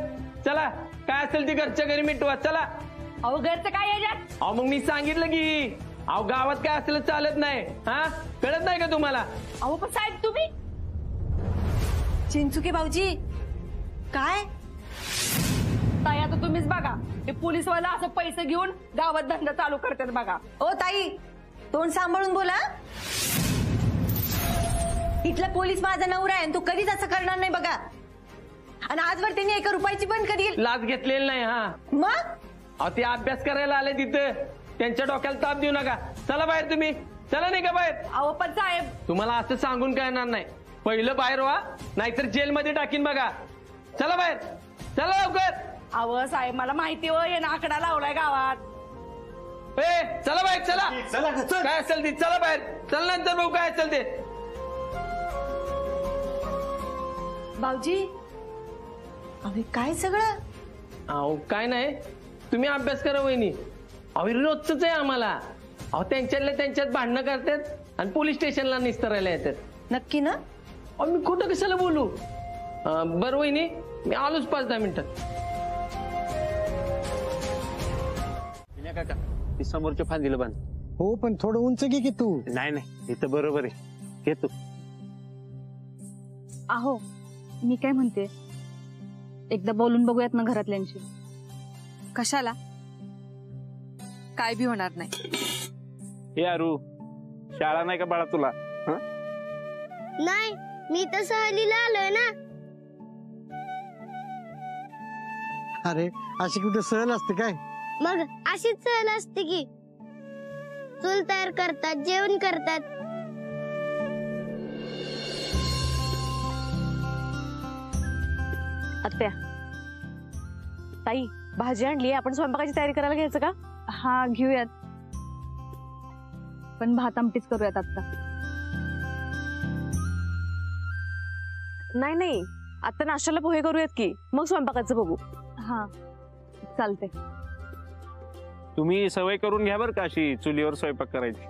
चला, काय असेल ती घरच्या घरी मिटवा. चला. अहो घरचं काय याच्यात? अहो मग मी सांगितलं की अहो गावात काय असलं चालत नाही, हा कळत नाही का तुम्हाला? अहो पण साहेब तुम्ही चिंचुके भाऊजी काय ताई आता तुम्हीच बघा, ते पोलीसवाला असं पैसे घेऊन गावात धंदा चालू करतात बघा. ओ ताई तोंड सांभाळून बोला. इथला पोलीस माझा नवरा आहे, तू कधीच असं करणार नाही बघा. आणि आजवर त्यांनी 1 रुपयाची पण कधी लाच घेतलेली नाही. हा मग अहो ते अभ्यास करायला आले तिथं, त्यांच्या डोक्याला ताप देऊ नका. चला बाहेर तुम्ही, चला नाही का बाहेर. अहो पण साहेब तुम्हाला असं सांगून कळणार नाही, पहिलं बाहेर व्हा नाहीतर जेलमध्ये टाकीन बघा. चला बाहेर, चला लवकर. अहो साहेब मला माहिती हो, ये आकडा लावलाय गावात. ए चला बाहेर, चला. काय असेल ते चला बाहेर, चल नंतर बघू काय असेल ते. भाऊजी अरे काय सगळं. अहो काय नाही, तुम्ही अभ्यास करा वहिनी. अहो रोजच आहे आम्हाला. अहो त्यांच्यातले त्यांच्यात भांडणं करतात आणि पोलीस स्टेशनला निस्तरायला येतात. नक्की ना? अहो मी खोटं कशाला बोलू. बरं वहिनी मी आलोच 5-10 मिनिटात. काका ती समोरच्या फांदीला बांध. हो पण थोडं उंच घे की तू. नाही नाही इथं बरोबर आहे, घे तू. अहो मी काय म्हणते, एकदा बोलून बघूयात ना घरातल्यांशी. कशाला, काय बी होणार नाही. हे अरू शाळा नाही का बाळा तुला? नाही मी तर सहलीला आलोय ना. अरे अशी कुठे सहल असते काय? मग अशीच सहल असते की, चूल तयार करतात, जेवण करतात. आत्या ताई भाजी आणली, आपण स्वयंपाकाची तयारी करायला घ्यायचं का? हा घेऊयात, पण भात आमटीच करूयात आता. नाही नाही आता नाश्त्याला पोहे करूयात की, मग स्वयंपाकाचं बघू. हा चालते. तुम्ही सवय करून घ्या बरं का अशी चुलीवर स्वयंपाक करायची.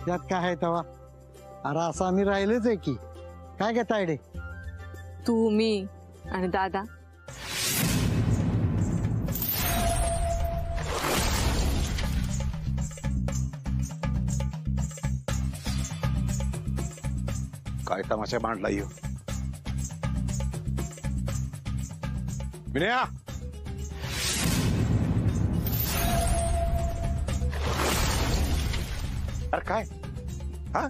त्यात काय आहे तवा. अरे असं आम्ही राहिलेच आहे की काय काय तायडे. तू मी आणि दादा. काय तमाशा मांडला येऊ. विनया अरे काय हा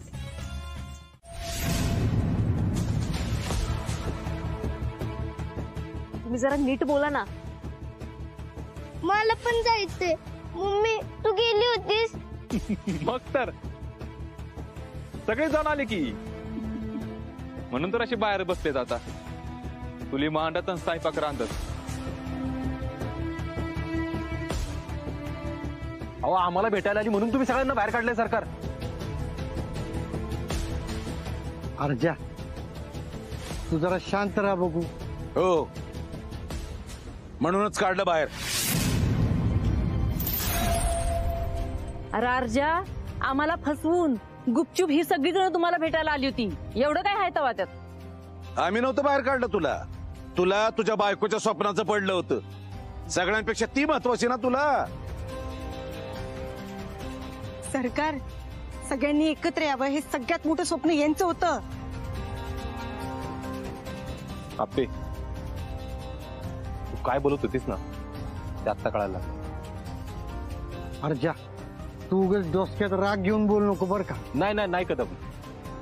तुम्ही जरा नीट बोला ना. मला पण जायचंय. मम्मी तू गेली होतीस. मग तर सगळे जण आले की, म्हणून तर असे बाहेर बसलेत आता. तुली मांडत आणि स्वयंपाक रांधत. अहो आम्हाला भेटायला आली म्हणून तुम्ही सगळ्यांना बाहेर काढलंय सरकार. अर्जा तू जरा शांत राहा बघू. हो म्हणूनच काढलं बाहेर. अरे अर्जा आम्हाला फसवून गुपचूप ही सगळी जण तुम्हाला भेटायला आली होती, एवढं काय आहे तवा त्यात? आम्ही नव्हतं बाहेर काढलं तुला. तुला तुझ्या बायकोच्या स्वप्नाचं पडलं होतं. सगळ्यांपेक्षा ती महत्वाची ना तुला. सरकार सगळ्यांनी एकत्र यावं हे सगळ्यात मोठं स्वप्न यांचं होतं. आपे तू काय बोलत होतीस ना ते आत्ता कळायला. अर्जा तू उगाच डोसक्यात राग घेऊन बोल नको बर का. नाही नाही नाही कदम,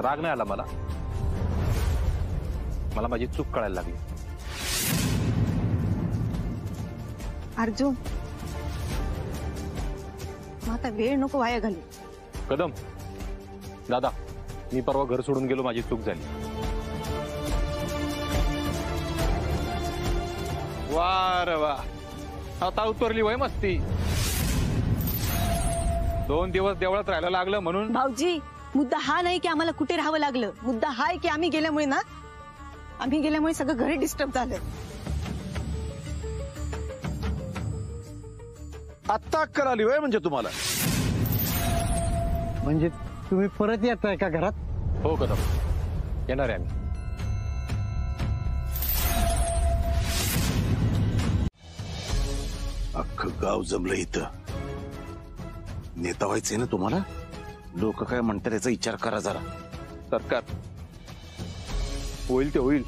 राग नाही आला मला. मला माझी चूक कळायला लागली. अर्जुन मग आता वेळ नको वाया घालू. कदम दादा मी परवा घर सोडून गेलो, माझी चूक झाली. वा रे वा, आता उतरली वय मस्ती. 2 दिवस देवळात राहायला लागलं म्हणून. भाऊजी मुद्दा हा नाही की आम्हाला कुठे राहावं लागलं, मुद्दा हा आहे की आम्ही गेल्यामुळे सगळं घरी डिस्टर्ब झालंय. आत्ता अक्कल आली वय म्हणजे तुम्हाला. म्हणजे तुम्ही परत येताय का घरात? हो कदम येणार आहे आम्ही. अख्खं गाव जमलं इथं. नेता व्हायचंय ना तुम्हाला? लोक काय म्हणतात याचा विचार करा जरा. सरकार होईल ते होईल,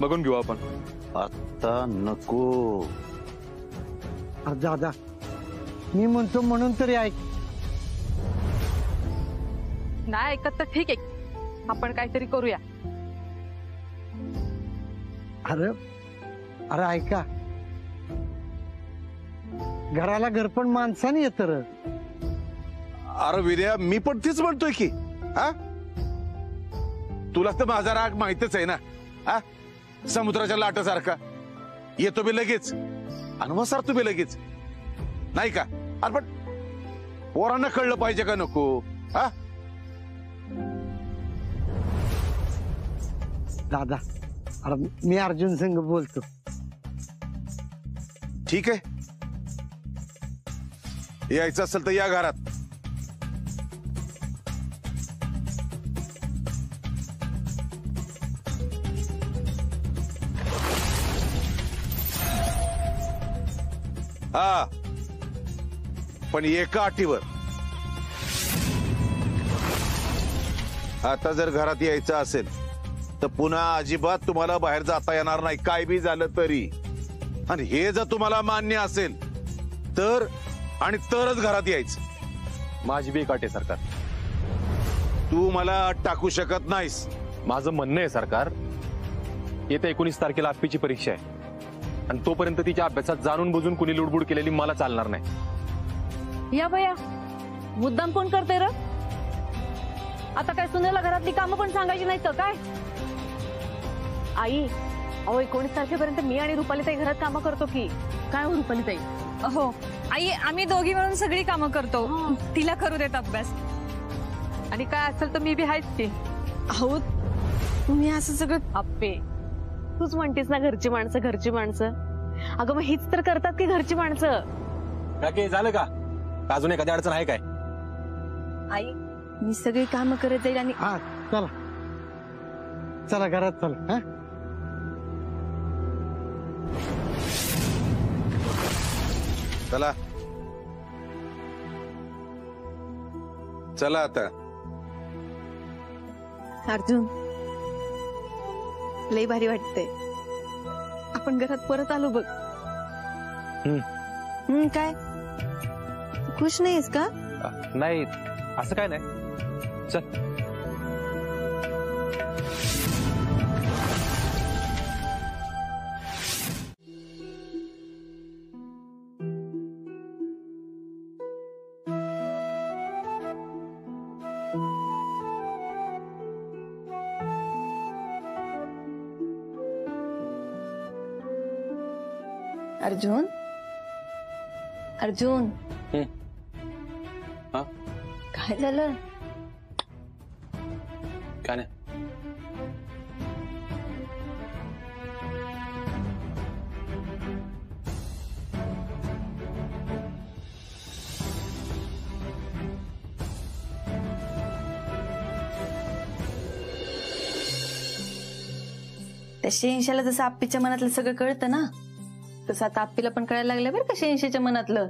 बघून घेऊ आपण. आता नको. दादा मी म्हणतो म्हणून तरी ऐक. नाही ऐकत तर ठीक आहे, आपण काहीतरी करूया. अरे अरे ऐका, घराला घर पण माणसाने येत. अरे विर्या, मी पण तीच म्हणतोय की. हा, तुला तर माझा राग माहितच आहे ना. हा, समुद्राच्या लाटासारखा येतो मी लगेच आणि वसारतो मी लगेच, नाही का? अरे पण पोरांना कळलं पाहिजे का नको? हा दादा, अरे मी अर्जुन संघ बोलतो. ठीक आहे, यायचं असेल तर या घरात. हा, पण एका अटीवर. आता जर घरात यायचं असेल तर पुन्हा अजिबात तुम्हाला बाहेर जाता येणार नाही, काय बी झालं तरी. आणि हे जर तुम्हाला मान्य असेल तर आणि तरच घरात यायचं. माझी बी एक अट आहे सरकार. तू मला अट टाकू शकत नाहीस. माझं म्हणणं आहे सरकार, येत्या 19 तारखेला आप्पीची परीक्षा आहे आणि तोपर्यंत तिच्या अभ्यासात जाणून बुजून कुणी लुडबुड केलेली मला चालणार नाही. या बया, मुद्दाम कोण करते र? आता काय सुनेला घरातली कामं पण सांगायची नाही तर काय? आई, अहो 19 तारखेपर्यंत मी आणि रुपाली ताई घरात कामं करतो की काय? हो रुपाली ताई. हो आई, आम्ही दोघी मिळून सगळी कामं करतो. तिला करू देत अभ्यास. आणि काय असेल तर मी बी आहेच की. अहो तुम्ही असं सगळं. आप्पे, तूच म्हणतेस ना घरची माणसं घरची माणसं. अगं मग हीच तर करतात की घरची माणसं. काय झालं का? अजून एखादी अडचण आहे काय? आई, मी सगळी कामं करत जाईल. आणि हा चला चला घरात चला. चला चला आता. अर्जुन, लय भारी वाटतंय. आपण घरात परत आलो बघ. काय खुश नाहीस का? नाही, असं काय नाही. चल. अर्जुन, अर्जुन, काय झालं? काय नाही. त्या शेंशाला जसं आप्पीच्या मनातलं सगळं कळतं ना, तसं आता आप्पीला पण कळायला लागलं बरं का शेंशाच्या मनातलं.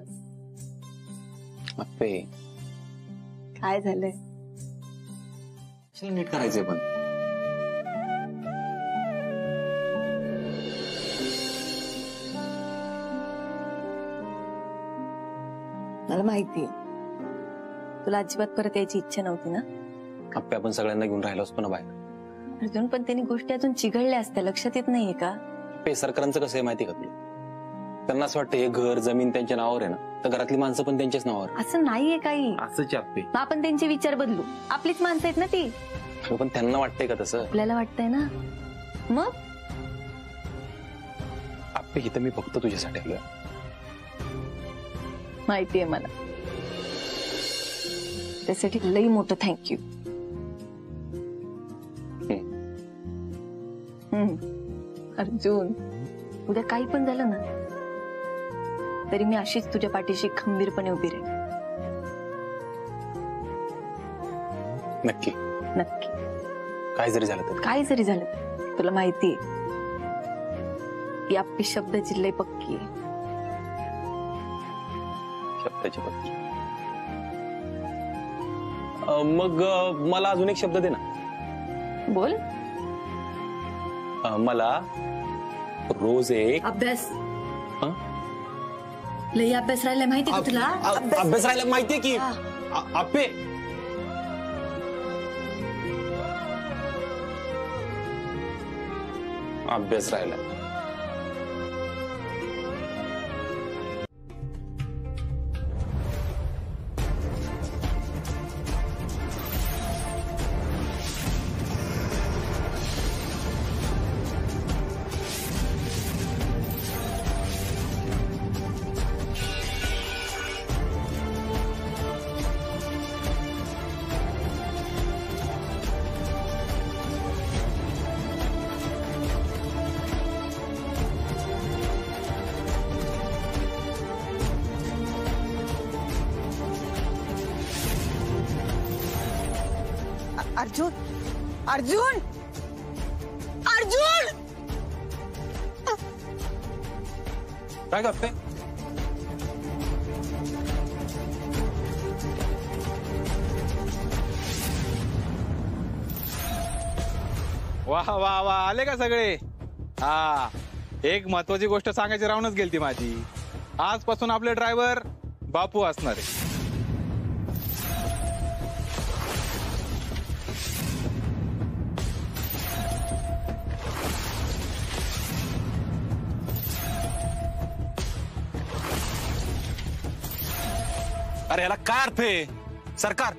आप्पे, काय झालंय? नीट करायचंय पण. मला माहितीये तुला अजिबात परत यायची इच्छा नव्हती ना. आप्पे, आपण सगळ्यांना घेऊन राहिलो असतो ना बाहेर. अर्जुन, पण त्यांनी गोष्टी अजून चिघळल्या असत्या, लक्षात येत नाहीये का? सरकारांचं कसं आहे माहिती का तुला? त्यांना असं वाटतं हे घर जमीन त्यांच्या नावावर आहे ना, तर घरातली माणसं पण त्यांच्याच नावावर. असं नाहीये काही. असंच आप्पे. आपण त्यांचे विचार बदलू. आपलीच माणसं आहेत ना ती. पण त्यांना वाटतंय का तसं? आपल्याला वाटतंय ना. मग आप्पे, इथं मी फक्त तुझ्यासाठी आलोय. माहितीये मला. त्यासाठी लई मोठं थँक्यू. अर्जुन, उद्या काही पण झालं ना तरी मी अशीच तुझ्या पाठीशी खंबीरपणे उभी राहील. नक्की नक्की. काय जरी झालं तर? काय जरी झालं तर तुला माहितीये की आप्पी शब्दाची लय पक्की आहे. शब्दाची पक्की. मग मला अजून एक शब्द दे ना. बोल. मला रोज एक अभ्यास. लई अभ्यास राहिला माहिती का तुला? अभ्यास राहिला माहितीये की. आपे अभ्यास राहिला. अर्जुन अर्जुन अर्जुन काय करते? वाह वाह वाह, आले का सगळे? हा, एक महत्वाची गोष्ट सांगायची राहूनच गेली ती माझी. आजपासून आपले ड्रायव्हर बापू असणार आहे. अरे याला काय अर्थ आहे? सरकार,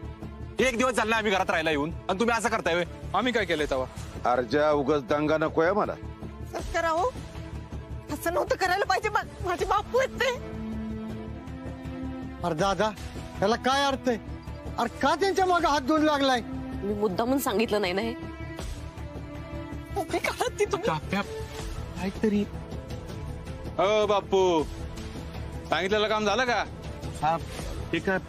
एक दिवस झाला आम्ही घरात राहायला येऊन आणि तुम्ही असं करताय व्हय? आम्ही काय केलंय तेव्हा? अर्जा उगाच दंगा नकोय मला. सरकार अहो, असं नव्हतं करायला पाहिजे. माझे बापू आहेत ते. अरे दादा, त्याला काय अर्थ आहे? अरे का त्यांच्या मागे हात धुवून लागलाय? मी मुद्दामून सांगितलं नाही ना हे. काहीतरी. हो बापू, सांगितलेलं काम झालं का? हा, ठीक आहे,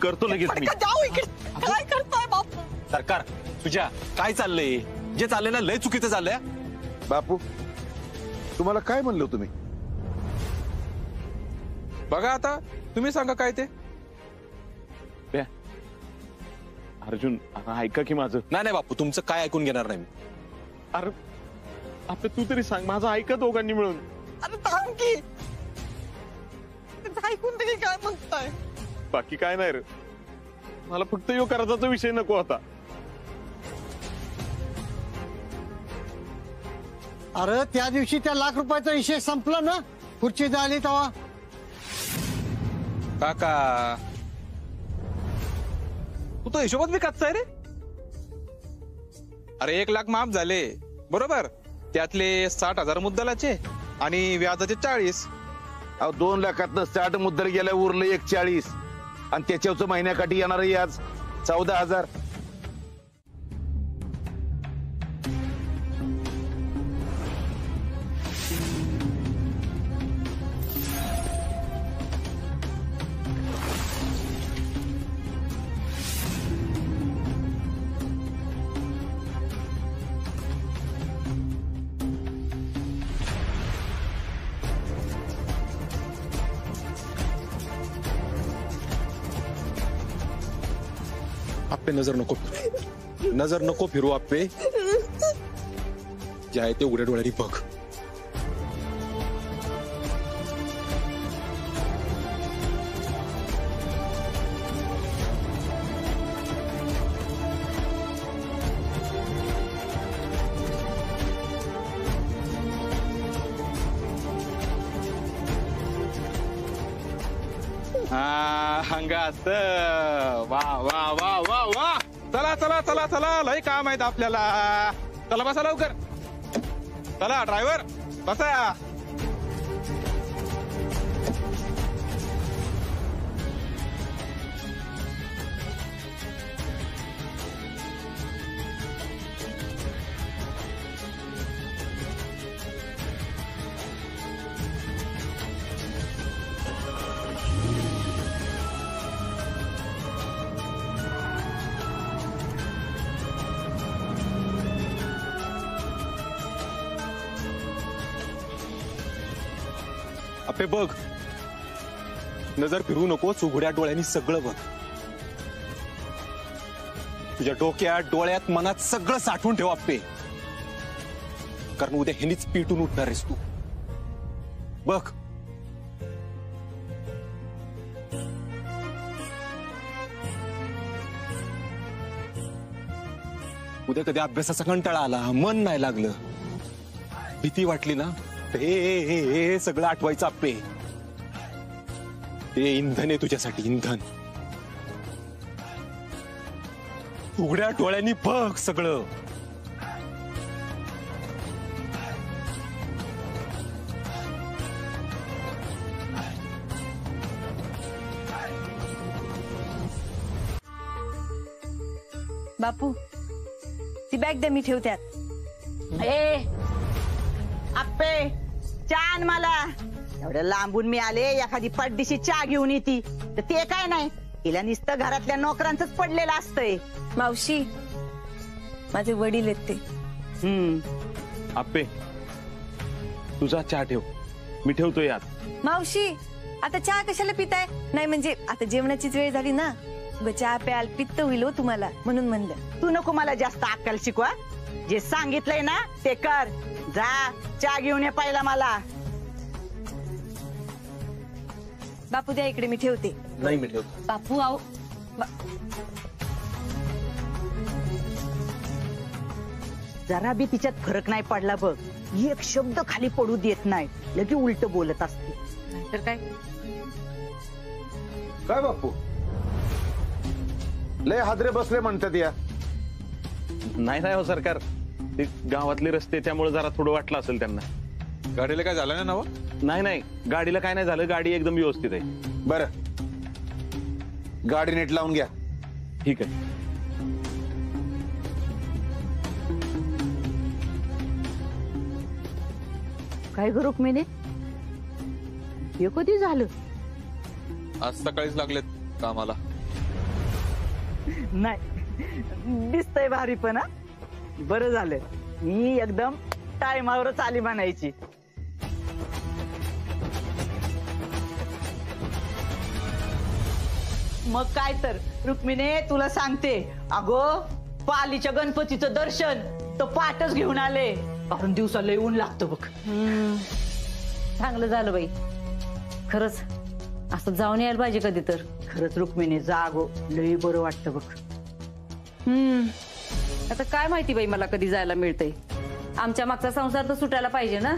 करतो लगेच मी. जाऊ इकडे. काय करताय बापू? सरकार, तुझ्या काय चाललंय? जे चाललंय ना लय चुकीचं चाललंय. बापू, तुम्हाला काय म्हणलो तुम्ही? बघा आता, तुम्ही सांगा काय ते. अर्जुन, ऐका की माझं. नाही नाही बापू, तुमचं काय ऐकून घेणार नाही मी. अरे आपे, तू तरी सांग, माझं ऐका दोघांनी मिळून. अरे थांब की. ऐकून तरी काय म्हणताय? बाकी काय नाही रे, मला फक्त यो कर्जाचा विषय नको होता. अरे त्या दिवशी त्या लाख रुपयाचा विषय संपला ना, खुर्ची झाली तेव्हा. काका, तू तो हिशोबात बी कच्चा आहे रे. अरे 1 लाख माफ झाले बरोबर, त्यातले 60,000 मुद्दलाचे आणि व्याजाचे 40. अहो 2 लाखातनं 60 मुद्दल गेल्या, उरलं 140 आणि त्याच्यावरचं महिन्याकाठी येणार याज 14,000. आप्पे नजर नको फिरू आप्पे. जे आहे ते उघड्या डोळ्यांनी बघ. हंगात वा वा वा वा वा. चला चला चला चला, लय काम आहेत आपल्याला. चला बसा लवकर. चला ड्रायव्हर बसा. आपे बघ, नजर फिरू नकोस, उघड्या डोळ्यांनी सगळं बघ. तुझ्या डोक्यात डोळ्यात मनात सगळं साठवून ठेव आप्पे, कारण उद्या ह्यानीच पेटून उठणार आहेस तू. बघ उद्या कधी अभ्यासाचा कंटाळा आला, मन नाही लागलं, भीती वाटली ना, हे सगळं आठवायचं आप्पे. ते इंधन आहे तुझ्यासाठी, इंधन. उघड्या डोळ्यांनी बघ सगळं. बापू ती बॅग द्या, मी ठेवत्यात. ए आप्पे चहा आण मला. एवढ्या लांबून मी आले, एखादी पड्डीशी चहा घेऊन येते तर ते काय नाही, तिला नुसतं घरातल्या नोकरांचंच पडलेलं असतंय. मावशी माझे वडील आहेत ते. आप्पे तुझा चहा ठेव, मी ठेवतो यात. मावशी आता चहा कशाला पिताय? नाही म्हणजे आता जेवणाचीच वेळ झाली ना, चहा प्याल पित्त होईल हो तुम्हाला, म्हणून म्हणलं. तू नको मला जास्त अक्कल शिकवा, जे सांगितलंय ना ते कर. जा चहा घेऊन ये पहिला मला. बापू द्या इकडे, मी ठेवते. नाही मी ठेवतो. बापू आहो. जरा बी तिच्यात फरक नाही पडला बघ, एक शब्द खाली पडू देत नाही, लगे उलट बोलत असते. तर काय काय बापू लय हादरे बसले म्हणतात या. नाही नाही हो सरकार, ते गावातले रस्ते त्यामुळे जरा थोडं वाटलं असेल त्यांना. गाडीला काय झालं ना नव? नाही नाही, गाडीला काय नाही झालं, गाडी एकदम व्यवस्थित आहे. बरं गाडी नीट लावून घ्या. ठीक आहे. काय ग रुक्मिणी, हे कधी झालं? आज सकाळीच लागलेत कामाला. नाही दिसतंय भारी, पण बरं झालं, मी एकदम टायमावरच आली म्हणायची. मग काय तर रुक्मिणी, तुला सांगते अगो, पालीच्या गणपतीचं दर्शन तर पाठच घेऊन आले, कारण दिवसाला ऊन लागतं बघ. चांगलं झालं बाई, खरंच असं जाऊन यायला पाहिजे कधी तर. खरंच रुक्मिणी जागो, लई बरं वाटतं बघ. आता काय माहिती बाई मला कधी जायला मिळतंय. आमच्या मागचा संसार तर सुटायला पाहिजे ना.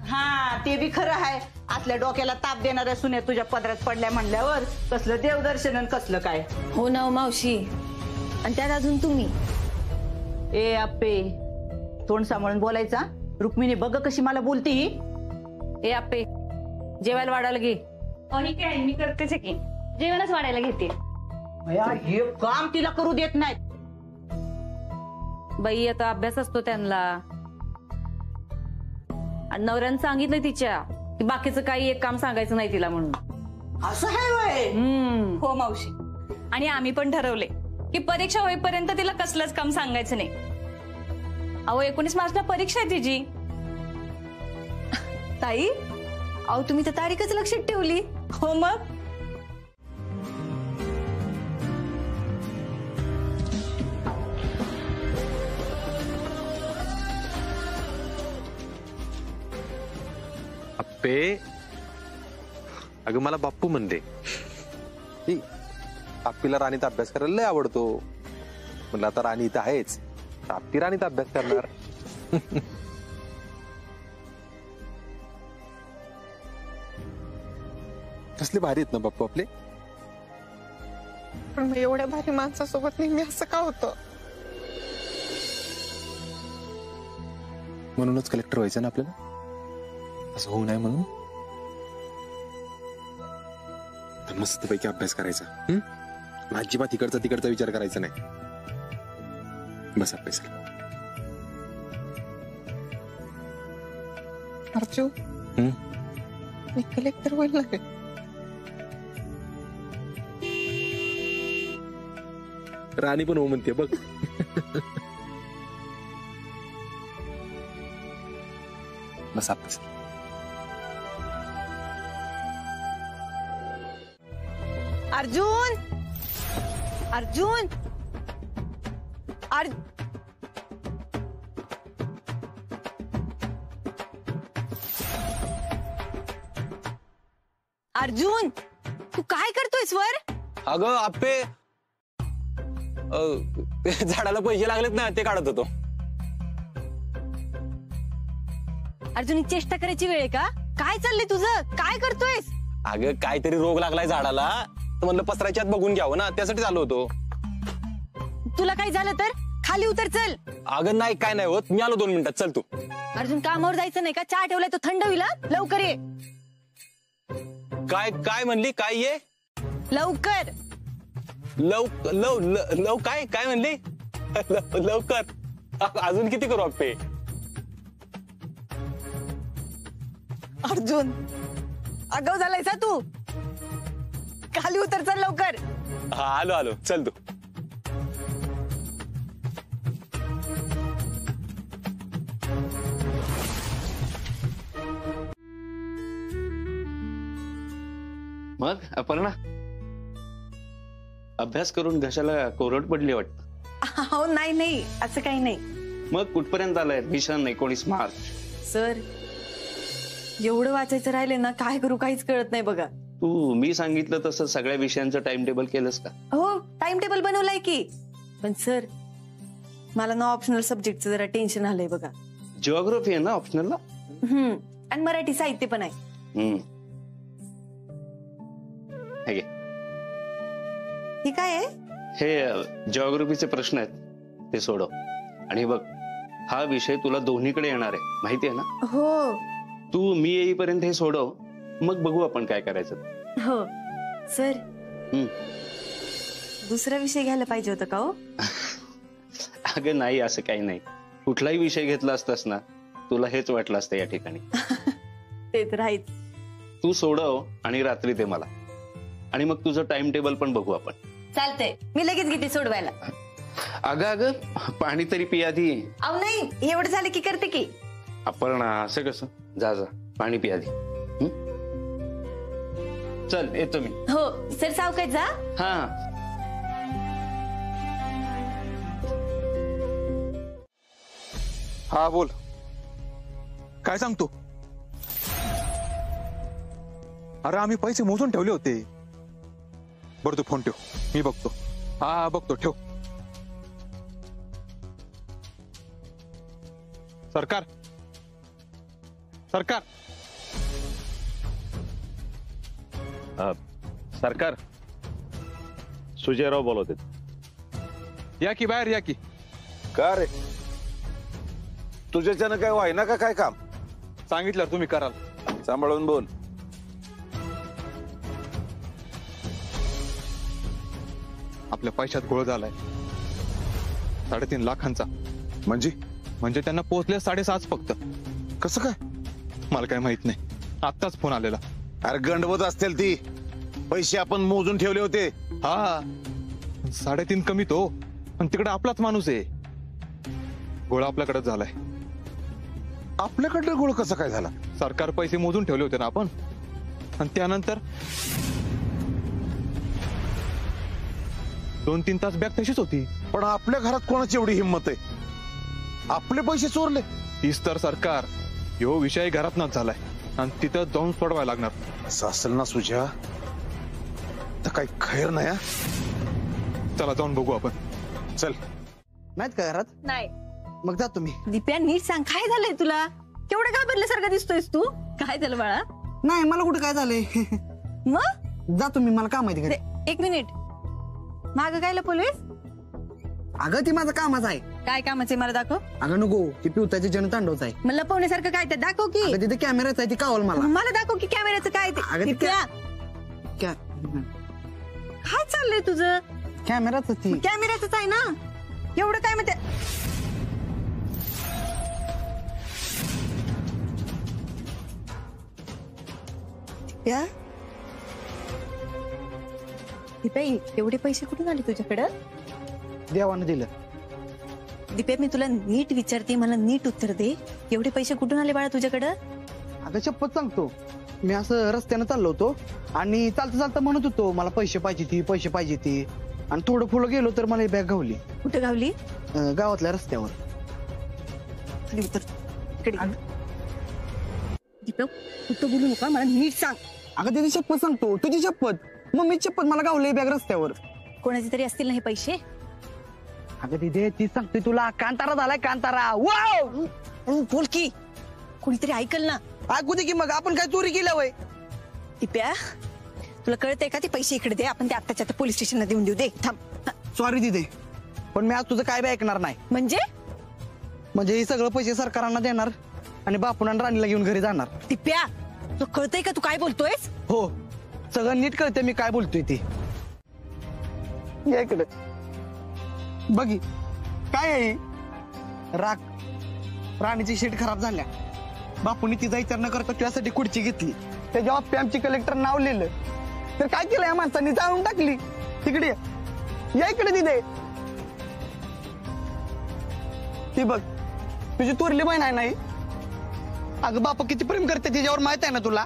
हा ते बी खरं आहे. आपल्या डोक्याला ताप देणाऱ्या सुने तुझ्या पदरात पडल्या म्हणल्यावर कसलं देवदर्शन आणि कसलं काय. हो ना मावशी, आणि त्यात अजून तुम्ही. ए आप्पे तोंड सांभाळून बोलायचा. रुक्मिणी बघ कशी मला बोलती. ए आप्पे जेवायला वाढायला घे. काय मी करतेच की, जेवणच वाढायला घेते. हे काम तिला करू देत नाहीत बाई, आता अभ्यास असतो त्यांना. आणि नवऱ्यानं सांगितलंय तिच्या की बाकीचं काही एक काम सांगायचं नाही तिला म्हणून. असं आहे. हो मावशी, आणि आम्ही पण ठरवले की परीक्षा होईपर्यंत तिला कसलंच काम सांगायचं नाही. अहो 19 मार्चला परीक्षा आहे तिची. ताई अहो तुम्ही तर तारीखच लक्षात ठेवली. हो मग. आप्पे अगं मला बाप्पू म्हणते. आप्पीला राणीत अभ्यास करायला लय आवडतो. म्हणलं आता राणी इथं आहेच, आप्पी राणीत अभ्यास करणार. कसले भारी आहेत ना बाप्पू आपले. पण मग एवढ्या भारी माणसासोबत नेहमी असं का होतं? म्हणूनच कलेक्टर व्हायचं ना आपल्याला, असं होऊ नये म्हणून. तर मस्तपैकी अभ्यास करायचा. अजिबात तिकडचा विचार करायचा नाही. बस अभ्यास. अर्जुन मी कलेक्टर व्हायला लागेल. राणी पण हो म्हणते बघ. बस अभ्यास. अर्जुन, अर्जुन अर्जुन तू काय करतोयस वर? अगं आप्पे झाडाला पैसे लागलेत ना ते काढत होतो. अर्जुन चेष्टा करायची वेळ आहे का? काय चाललंय तुझं? काय करतोयस? अगं काहीतरी रोग लागलाय झाडाला तर म्हणलं पसराच्या आत बघून घ्यावं ना त्यासाठी चालू होतो. तुला काही झालं तर खाली उतर चल. अगं नाही काय नाही होत मी आलो 2 मिनिटात चल तू. अर्जुन कामावर जायचं नाही का? चहा ठेवलाय तो थंड होईल लवकर ये. काय काय म्हणली काय ये लवकर लव काय काय म्हणली लवकर अजून किती करू आप्पे. अर्जुन आगाऊ झालायस तू. खाली उतर चल लवकर. हा आलो आलो चल तू. मग अपर्णा अभ्यास करून घशाला कोरड पडली वाटत. हो नाही नाही असं काही नाही. मग कुठपर्यंत आलाय मिशन 19 मार्च? सर एवढं वाचायचं राहिले ना काय करू काहीच कळत नाही बघा. तू मी सांगितलं तसं सगळ्या विषयांचं टाइम टेबल केलंस का? हो टाइम टेबल बनवलाय की. पण सर मला ना ऑप्शनल सब्जेक्टचं जरा टेन्शन आलंय बघा. जिओग्राफी आहे ना ऑप्शनलला? आणि मराठी साहित्य पण आहे. हे काय आहे? हे जिओग्राफीचे प्रश्न आहेत ते सोडव. आणि बघ हा विषय तुला दोन्हीकडे येणार आहे माहिती आहे ना? हो. तू मी येईपर्यंत हे सोडव मग बघू आपण काय करायचं. हो सर दुसरा विषय घ्यायला पाहिजे होता का हो? अगं नाही असं काही नाही. कुठलाही विषय घेतला असतास ना तुला हेच वाटलं असतं या ठिकाणी. ते तर आहेच. तू सोडव आणि रात्री दे मला आणि मग तुझं टाइम टेबल पण बघू आपण. चालतंय मी लगेच घेते सोडवायला. अगं पाणी तरी पी आधी. अहो नाही एवढं झालं की करते की. अपर्णा असं कसं? जा जा पाणी पी आधी. चल येतो मी. हो सर सावकाश जा. हा हा बोल काय सांगतो. अरे आम्ही पैसे मोजून ठेवले होते. बरं तू फोन ठेव मी बघतो. हा बघतो ठेव. सरकार सरकार सरकार सुजयराव बोलवते. या की बाहेर या की. का रे तुझ्याच्यानं काय व्हाय ना का काय काम? सांगितलं तुम्ही कराल. सांभाळून बोल. आपल्या पैशात घोळ झालाय 3.5 लाखांचा. म्हणजे त्यांना पोहोचले 7.5 फक्त. कसं काय? मला काय माहित नाही आत्ताच फोन आलेला. अरे गंडवत असतील ती. पैसे आपण मोजून ठेवले होते. हा 3.5 कमी तो पण तिकडे आपलाच माणूस आहे. गोळा आपल्याकडेच झालाय. आपल्याकडलं गोळ कसा काय झाला? सरकार पैसे मोजून ठेवले होते ना आपण आणि त्यानंतर 2-3 तास बॅग तशीच होती. पण आपल्या घरात कोणाची एवढी हिंमत आहे? आपले पैसे चोरले? तीच तर सरकार. ह्यो विषय घरातनच झालाय आणि तिथं जाऊन सोडवायला लागणार. असं असेल ना सुजा तर काही खैर नाही. चला जाऊन बघू आपण. चल. नाहीत का घरात? नाही. मग जा तुम्ही. दिप्या नीट सांग काय झालंय तुला? केवढं घाबरल्यासारखं दिसतोयस तू. काय झालं बाळा? नाही मला कुठं काय झालंय. मग जा तुम्ही मला काम आहे तिकडे. 1 मिनिट माग काय लपवलंयस? अगं ती माझं कामच आहे. काय कामाचं आहे मला दाखव. अगं नको ती पिवताची जनतांडवच आहे. मला लपवण्यासारखं काय ते दाखव की. अगं तिथे कॅमेराच आहे ती कावल मला. मला दाखव की कॅमेऱ्याचं काय ते. अगं काय चाललंय तुझं? कॅमेराच ती. कॅमेऱ्याच आहे ना. एवढं काय म्हणते? एवढे पैसे कुठून आले तुझ्याकडं? देवानं दिलं. दिप्या मी तुला नीट विचारते मला नीट उत्तर दे. एवढे पैसे कुठून आले बाळा तुझ्याकडं? अगं शपथ सांगतो मी असं रस्त्यानं चाललो होतो आणि चालता चालता म्हणत होतो मला पैसे पाहिजे ती आणि थोडं फुलं गेलो तर मला बॅग गावली. कुठे गावली? गावातल्या रस्त्यावर. दीपक तू तर बोलू नका, मला नीट सांग. अगं त्याची शपथ सांगतो, तुझी शपथ, मम्मी शपथ, मला गावलंय बॅग रस्त्यावर. कोणाची तरी असतील ना हे पैसे. अगं तिथे ती सांगते तुला, कांतारा झालाय कांतारा. वाव बोल की, कोणीतरी ऐकल ना. ऐकू दे की, मग आपण काय चोरी केल्या वय? दिप्या तुला कळतंय का, ते पैसे इकडे दे, आपण ते आत्ताच्या पोलीस स्टेशनला देऊन देऊ. दे थांब. सॉरी दिदे, पण मी आज तुझं काय बी ऐकणार नाही. म्हणजे हे सगळं पैसे सरकारांना देणार आणि बापून आणि राणीला घेऊन घरी जाणार. दिप्या तुला कळतंय का तू काय बोलतोयस? हो, सगळं नीट कळतंय मी काय बोलतोय ते. या इकडे बघी काय आहे. राणीची शीट खराब झाल्या, बापूनी तिचा विचार न करता तुझ्यासाठी खुर्ची घेतली. त्याच्यावर पॅमची कलेक्टर नाव लिहिलं, तर काय केलं या माणसांनी, जाळून टाकली. तिकडे या इकडे तिथे. ती बघ तुझी थोरली बहीण आहे नाही. अगं बापा किती प्रेम करते तिच्यावर माहित आहे ना तुला.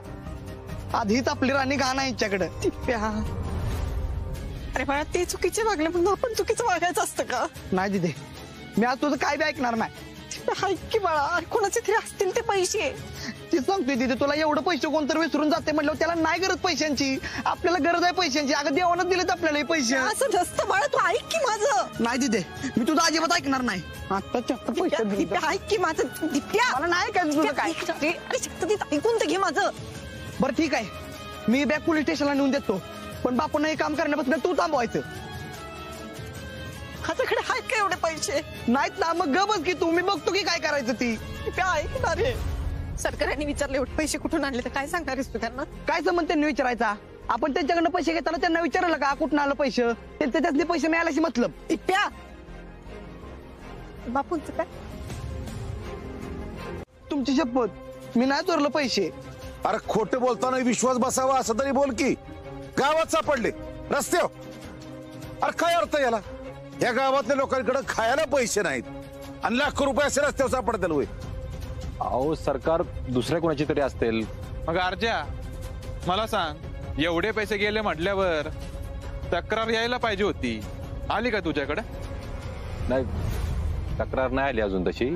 आधीच आपली राणी घाण आहे यांच्याकडे. अरे बाळा, ते चुकीचे वागले म्हणून आपण चुकीचं वागायचं असतं का? नाही दिदे, मी आज तुझं काय बी ऐकणार नाही. ऐक की बाळा, कोणाचे तरी असतील ते पैसे. ती सांगतोय तिथे तुला एवढं पैसे कोणतरी विसरून जाते म्हटलं, त्याला नाही गरज पैशांची, आपल्याला गरज आहे पैशांची. अगं देवानच दिलेत आपल्याला हे पैसे. असं नसतं बाळा, तू ऐक की माझं. नाही दिदे, मी तुझं अजिबात ऐकणार नाही. आत्ताच्या पैसे ऐक की माझं. दिप्या मला नाही काय तुझं काय. ऐकून तर घे माझं. बरं ठीक आहे, मी बॅग पोलीस स्टेशनला नेऊन देतो, पण बापून हे काम करण्यापासून तू थांबवायचं. माझ्याकडे आहेत का एवढे पैसे? नाहीत ना, मग ग बस की तू, मी बघतो की काय करायचं ती. ऐकणार रे, सरकारने विचारले एवढे पैसे कुठून आणले तर काय सांगणारेस तू त्यांना? काय संबंध त्यांनी विचारायचा? आपण त्यांच्याकडनं पैसे घेताना त्यांना विचारलं का कुठून आलं पैसे? त्यांचे त्यातले पैसे मिळाल्याशी मतलब. इप्या बापूंचं काय? तुमची शपथ, मी नाही चोरलं पैसे. अरे खोटं बोलताना विश्वास बसावा असं तरी बोल की. गावात सापडले रस्त्यावर, अरे काय अर्थ याला? या गावातल्या लोकांकडे खायला पैसे नाहीत आणि लाखो रुपये असे रस्त्यावर सापडतील. होय अहो सरकार दुसऱ्या कोणाची तरी असतील. मग अर्जा मला सांग, एवढे पैसे गेले म्हटल्यावर तक्रार यायला पाहिजे होती, आली का तुझ्याकडे? नाही, तक्रार नाही आली अजून तशी.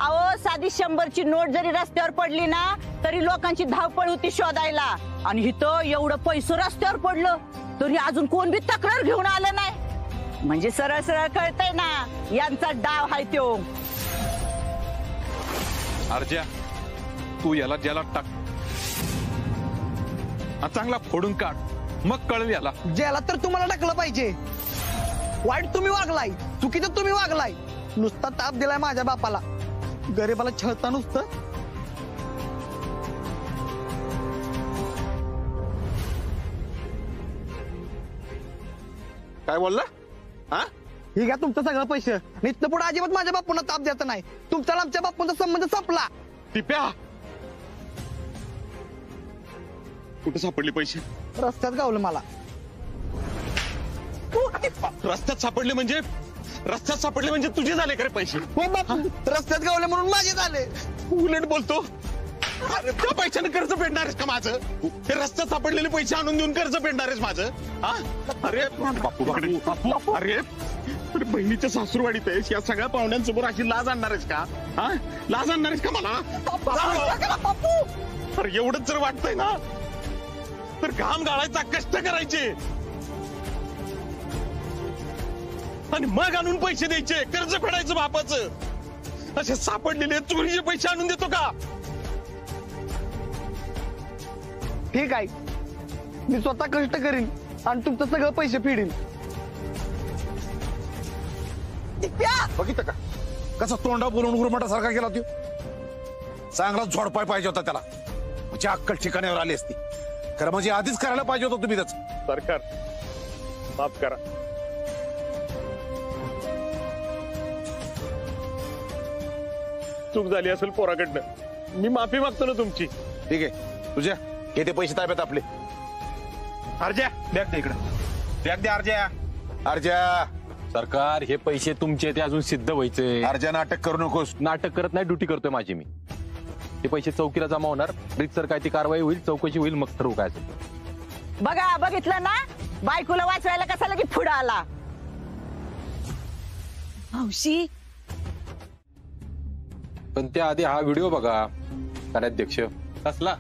अहो साधी 100ची नोट जरी रस्त्यावर पडली ना तरी लोकांची धावपळ होती शोधायला. आणि इथं एवढं पैसे रस्त्यावर पडलं तरी अजून कोण बी तक्रार घेऊन आलं नाही. म्हणजे सरळ सरळ कळतंय ना यांचा डाव हाय तो. अर्जा तू याला ज्याला टाक, चांगला फोडून काढ, मग कळेल याला. ज्याला तर तुम्हाला टाकलं पाहिजे. वाईट तुम्ही वागलाय, चुकीचं तुम्ही वागलाय. नुसता ताप दिलाय माझ्या बापाला, गरीबाला छळता नुसतं. काय बोलला? हा, ही घ्या तुमचं सगळं पैसे. इथनं पुढे अजिबात माझ्या बापूंना ताप द्यायचा नाही. तुमचा आमच्या बापूंचा संबंध संपला. टिप्या कुठे सापडले पैसे? रस्त्यात गावलं मला. रस्त्यात सापडले म्हणजे? रस्त्यात सापडले म्हणजे तुझे झाले का रे पैसे? हो बापू, रस्त्यात गावले म्हणून माझे झाले. उलट बोलतो. अरे त्या पैशाने कर्ज फेडणार आहेस का माझं? ते रस्त्यात सापडलेले पैसे आणून देऊन कर्ज फेडणार आहेस माझं? अरे बापू, अरे बहिणीच्या सासूरवाडीत आहेस, या सगळ्या पाहुण्यांसमोर अशी लाज आणणार आहेस का? लाज आणणार आहेस का मला? अरे एवढंच जर वाटतंय ना तर घाम गाळायचा, कष्ट करायचे आणि मग आणून पैसे द्यायचे, कर्ज फेडायचं बापाचं. असे सापडलेले चोरीचे पैसे आणून देतो का? ठीक आहे, मी स्वतः कष्ट करीन आणि तुमचं सगळं पैसे फेडीन. बघितलं का कसा तोंडा बोलून गुरुमठासारखा केला तू? चांगला झोडपाय पाहिजे होता त्याला, म्हणजे अक्कल ठिकाण्यावर आली असती. खरं म्हणजे आधीच करायला पाहिजे होतं तुम्ही त्याच. सरकार माफ करा. चूक झाली असेल पोराकडनं, मी माफी मागतो ना तुमची. ठीक आहे, तुझ्या किती पैसे ताब्यात आपले? अर्जा बॅग दे इकडे, बॅग दे अर्जा. अर्जा सरकार हे पैसे तुमचे, ते अजून सिद्ध व्हायचे. अर्जा नाटक करू नकोस. नाटक करत नाही, ड्युटी करतोय माझी मी. ते पैसे चौकीला जमा होणार, रितसर काय ती कारवाई होईल, चौकशी होईल, मग ठरवू काय असेल. बघा बघितलं ना, बायकोला वाचवायला कसा लगे पुढे आला. मावशी पण त्याआधी हा व्हिडिओ बघा कार्याध्यक्ष. कसला?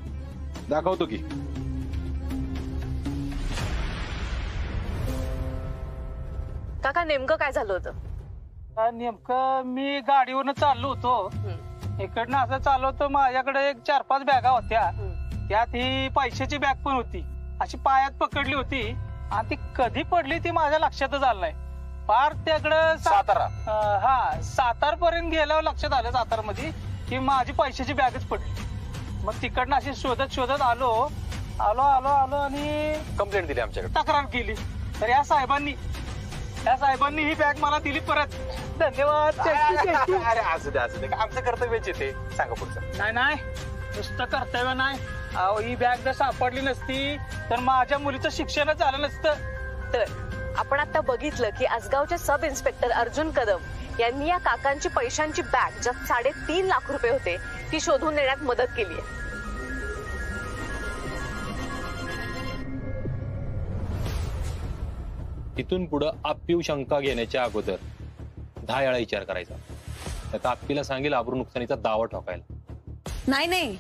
दाखवतो की. काका नेमकं काय झालं होतं? नेमकं मी गाडीवरनं चाललो होतो. इकडनं असं चाललो होतो, माझ्याकडे एक 4-5 बॅगा होत्या. त्यात ही पैशाची बॅग पण होती, अशी पायात पकडली होती आणि ती कधी पडली ती माझ्या लक्षातच आलं नाही. पार त्याकडं सातारा. हा, सातारा पर्यंत गेल्यावर लक्षात आलं सातारा मध्ये की माझी पैशाची बॅगच पडली. मग तिकडनं अशी शोधत शोधत आलो आणि कंप्लेंट दिली आमच्याकडे, तक्रार केली. तर या साहेबांनी ही बॅग मला दिली परत. धन्यवाद. अरे असू दे आमचं कर्तव्यच येते. सांगा पुढचं. नाही नुसतं कर्तव्य नाही. अहो, ही बॅग जर सापडली नसती तर माझ्या मुलीचं शिक्षणच झालं नसतं. तर आपण आता बघितलं की आसगावचे सब इन्स्पेक्टर अर्जुन कदम यांनी या काकांची पैशांची बॅग ज्यात 3.5 लाख रुपये होते ती शोधून नेण्यात मदत केली आहे. इथून पुढं आप्पीव शंका घेण्याच्या अगोदर 10 वेळा विचार करायचा. आता आप्पीला सांगेल आबरू नुकसानीचा दावा ठोकायला. नाही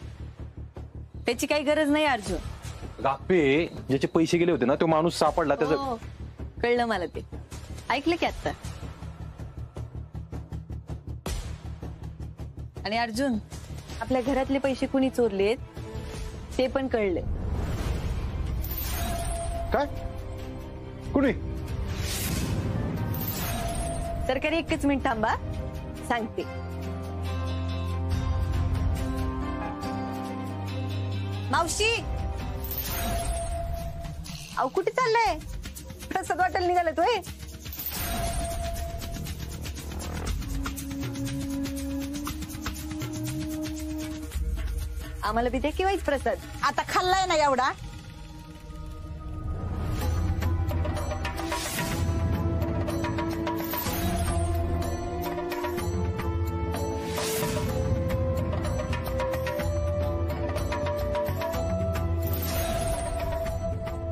त्याची काही गरज नाही अर्जुन. आप्पे ज्याचे पैसे गेले होते ना तो माणूस सापडला. त्याचं कळलं मला. ते ऐकलं की आता. आणि अर्जुन, आपल्या घरातले पैसे कुणी चोरलेत ते पण कळले. काय? कुणी? सरकारी 1 मिनिट थांबा, सांगते. मावशी, अहो कुठे चाललंय? प्रसाद वाटायला निघाला तोय. आम्हाला बी दे किंवा प्रसाद. आता खाल्लाय ना एवढा.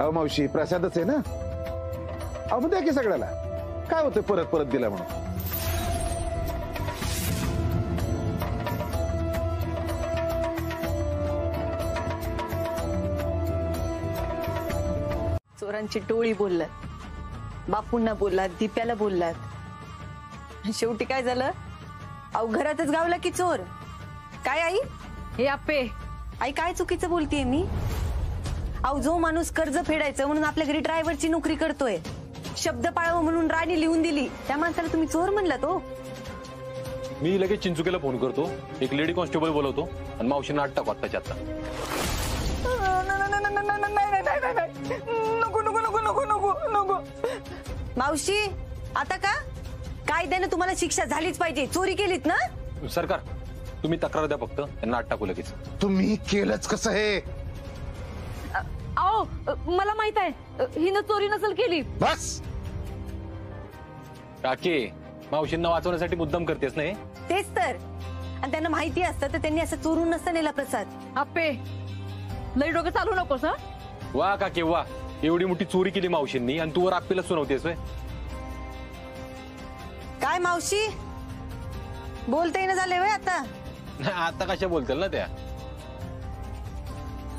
अहो मावशी, प्रसादच आहे ना. अहो मग द्या की सगळ्याला. काय होतं परत परत दिला म्हणून? चोरांची टोळी बोललात, बापूंना बोललात, दिप्याला बोललात. शेवटी काय झालं? अहो घरातच गावला की चोर. काय आई? हे आपे आई, काय चुकीचं बोलतेय मी? अहो जो माणूस कर्ज फेडायचं म्हणून आपल्या घरी ड्रायव्हरची नोकरी करतोय, शब्द पाळावं म्हणून राणी लिहून दिली, त्या माणसाला तुम्ही चोर म्हणला? तो मी लगेच चिंचुकेला फोन करतो, एक लेडी कॉन्स्टेबल बोलवतो आणि मावशींना आत टाकू आत्ताच्या आत्ता. नको. मावशी, आता का? कायद्याने तुम्हाला शिक्षा झालीच पाहिजे. चोरी केलीत ना. सरकार, तुम्ही तक्रार द्या फक्त, त्यांना आत टाकू लगेच. तुम्ही केलंच कसं हे? अहो मला माहित आहे, हिनं चोरी नसेल केली. बस काकी, मावशींना वाचवण्यासाठी मुद्दाम करतेस नाही? तेच तर. आणि त्यांना माहिती असतं तर त्यांनी असं चोरून नसतं नेला प्रसाद. आपे लई डोकं चालू नकोस. हा वा काकी वा, एवढी मोठी चोरी केली मावशींनी आणि तू वर आप्पीला सुनावतेस. काय मावशी, बोलता येणं झाले वय आता? आता कशा बोलतील ना त्या.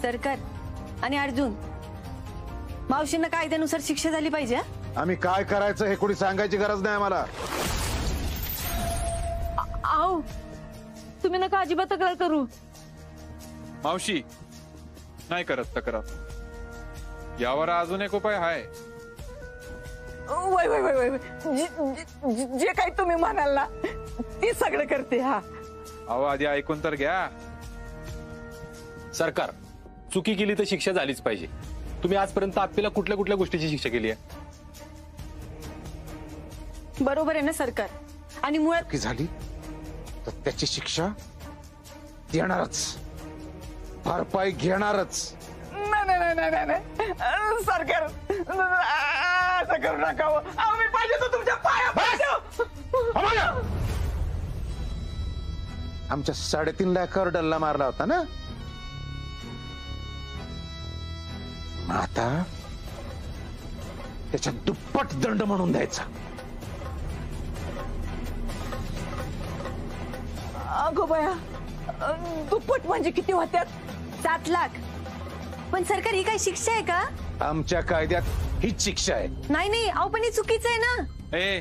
सरकार आणि अर्जुन, मावशींना कायद्यानुसार शिक्षा झाली पाहिजे. आम्ही काय करायचं हे कोणी सांगायची गरज नाही आम्हाला. आओ तुम्ही नका अजिबात तक्रार करू. मावशी नाही करत तक्रार. यावर अजून एक उपाय आहे. जे काही तुम्ही म्हणाल ना ते सगळं करते. हा अहो आधी ऐकून तर घ्या. सरकार, चुकी केली तर शिक्षा झालीच पाहिजे. तुम्ही आजपर्यंत आप्पीला कुठल्या कुठल्या गोष्टीची शिक्षा केली आहे? बरोबर आहे ना सरकार. आणि मुळात झाली तर त्याची शिक्षा देणारच, भरपाई घेणारच. नाही सरकार, असं करू नका. आम्ही पाहिजे तर तुमच्या पाया पडतो. आमच्या 3.5 लाखावर डल्ला मारला होता ना. आता त्याच्या दुप्पट दंड म्हणून द्यायचा. अगो बाया, दुप्पट म्हणजे किती होत्यात? 7 लाख. पण सरकार ही काही शिक्षा आहे का? आमच्या कायद्यात हीच शिक्षा आहे. नाही अहो पण हे चुकीचं आहे ना. ए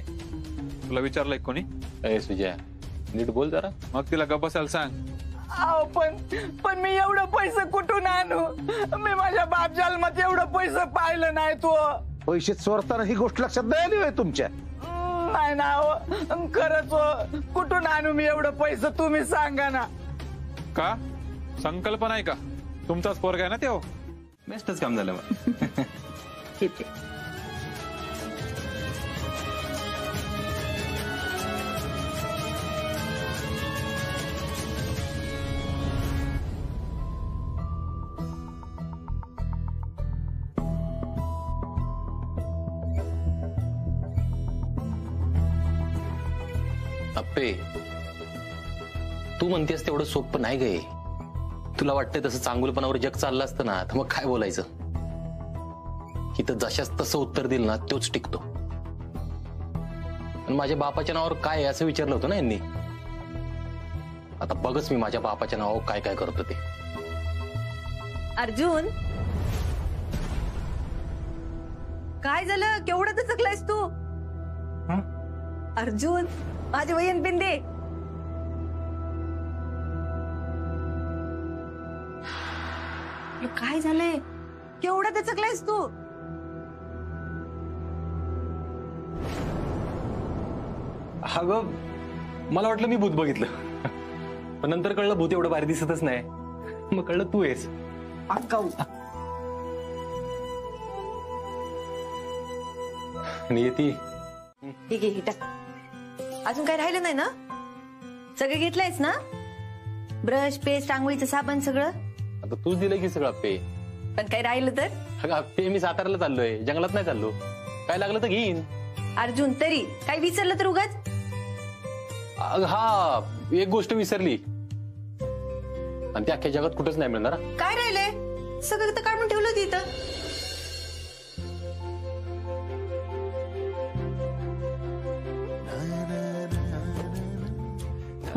तुला विचारलंय कोणी? ए सुजया, नीट बोल जरा. मग तिला गप्प बसायला सांग. अहो पण मी एवढं पैसे कुठून आणू? मी माझ्या बाप जन्मात एवढं पैसे पाहिलं नाही. तो पैसे चोरताना ही गोष्ट लक्षात नाही आली होय तुमच्या? नाही ना हो, खरंच हो. कुठून आणू मी एवढं पैसे? तुम्ही सांगा ना. का संकल्पना आहे का? तुमचाच पोरगा आहे ना त्यो. बेस्टच काम झालं मग. अप्पे, तू म्हणतेस तेवढं सोपं नाही गे. तुला वाटतंय तसं चांगुलपणावर जग चाललं असतं ना, तर मग काय बोलायचं. इथं जशाच तसं उत्तर दिलं ना तोच टिकतो. आणि माझ्या बापाच्या नावावर काय आहे असं विचारलं होतं ना यांनी. आता बघच मी माझ्या बापाच्या नावावर काय काय करतो ते. अर्जुन, काय झालं? केवढं दचकलायस तू? अर्जुन, माझे वयन पिन दे. काय झालंय? केवढं दचकलायस तू? अगं मला वाटलं मी भूत बघितलं, पण नंतर कळलं भूत एवढं भारी दिसतच नाही. मग कळलं तू आहेस. नियती, ठीक आहे, टाक. अजून काय राहिलं नाही ना? सगळं घेतलंयस ना? ब्रश, पेस्ट, आंघोळीचं साबण सगळं? आता तूच दिलं की सगळं पे. पण काही राहिलं तर? अगं पे मी साताऱ्याला चाललोय, जंगलात नाही चाललो. काय लागलं तर घेईन. अर्जुन, तरी काही विसरलं तर उगाच? हा, एक गोष्ट विसरली आणि ती अख्ख्या जगात कुठंच नाही मिळणार. काय राहिलंय? सगळं तर काढून ठेवलं होतं इथं.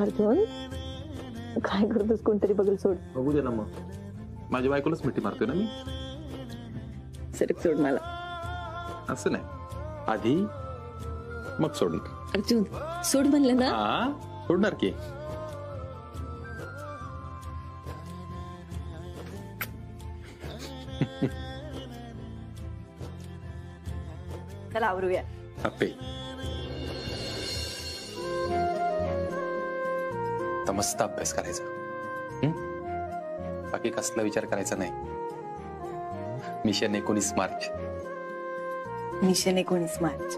अर्जुन, काय करतोस? कोणतरी बघल. सोड. बघू दे ना मग. माझ्या बायकोलाच मिठी मारतोय ना मी. सरक, सोड मला. असं नाही, आधी मग सोड. अर्जुन, सोड म्हणलं ना. हा, सोडणार की. चला आवरूया. अप्पे, तर मस्त अभ्यास करायचा. बाकी कसला विचार करायचा नाही. मिशन 19 मार्च. मिशन 19 मार्च.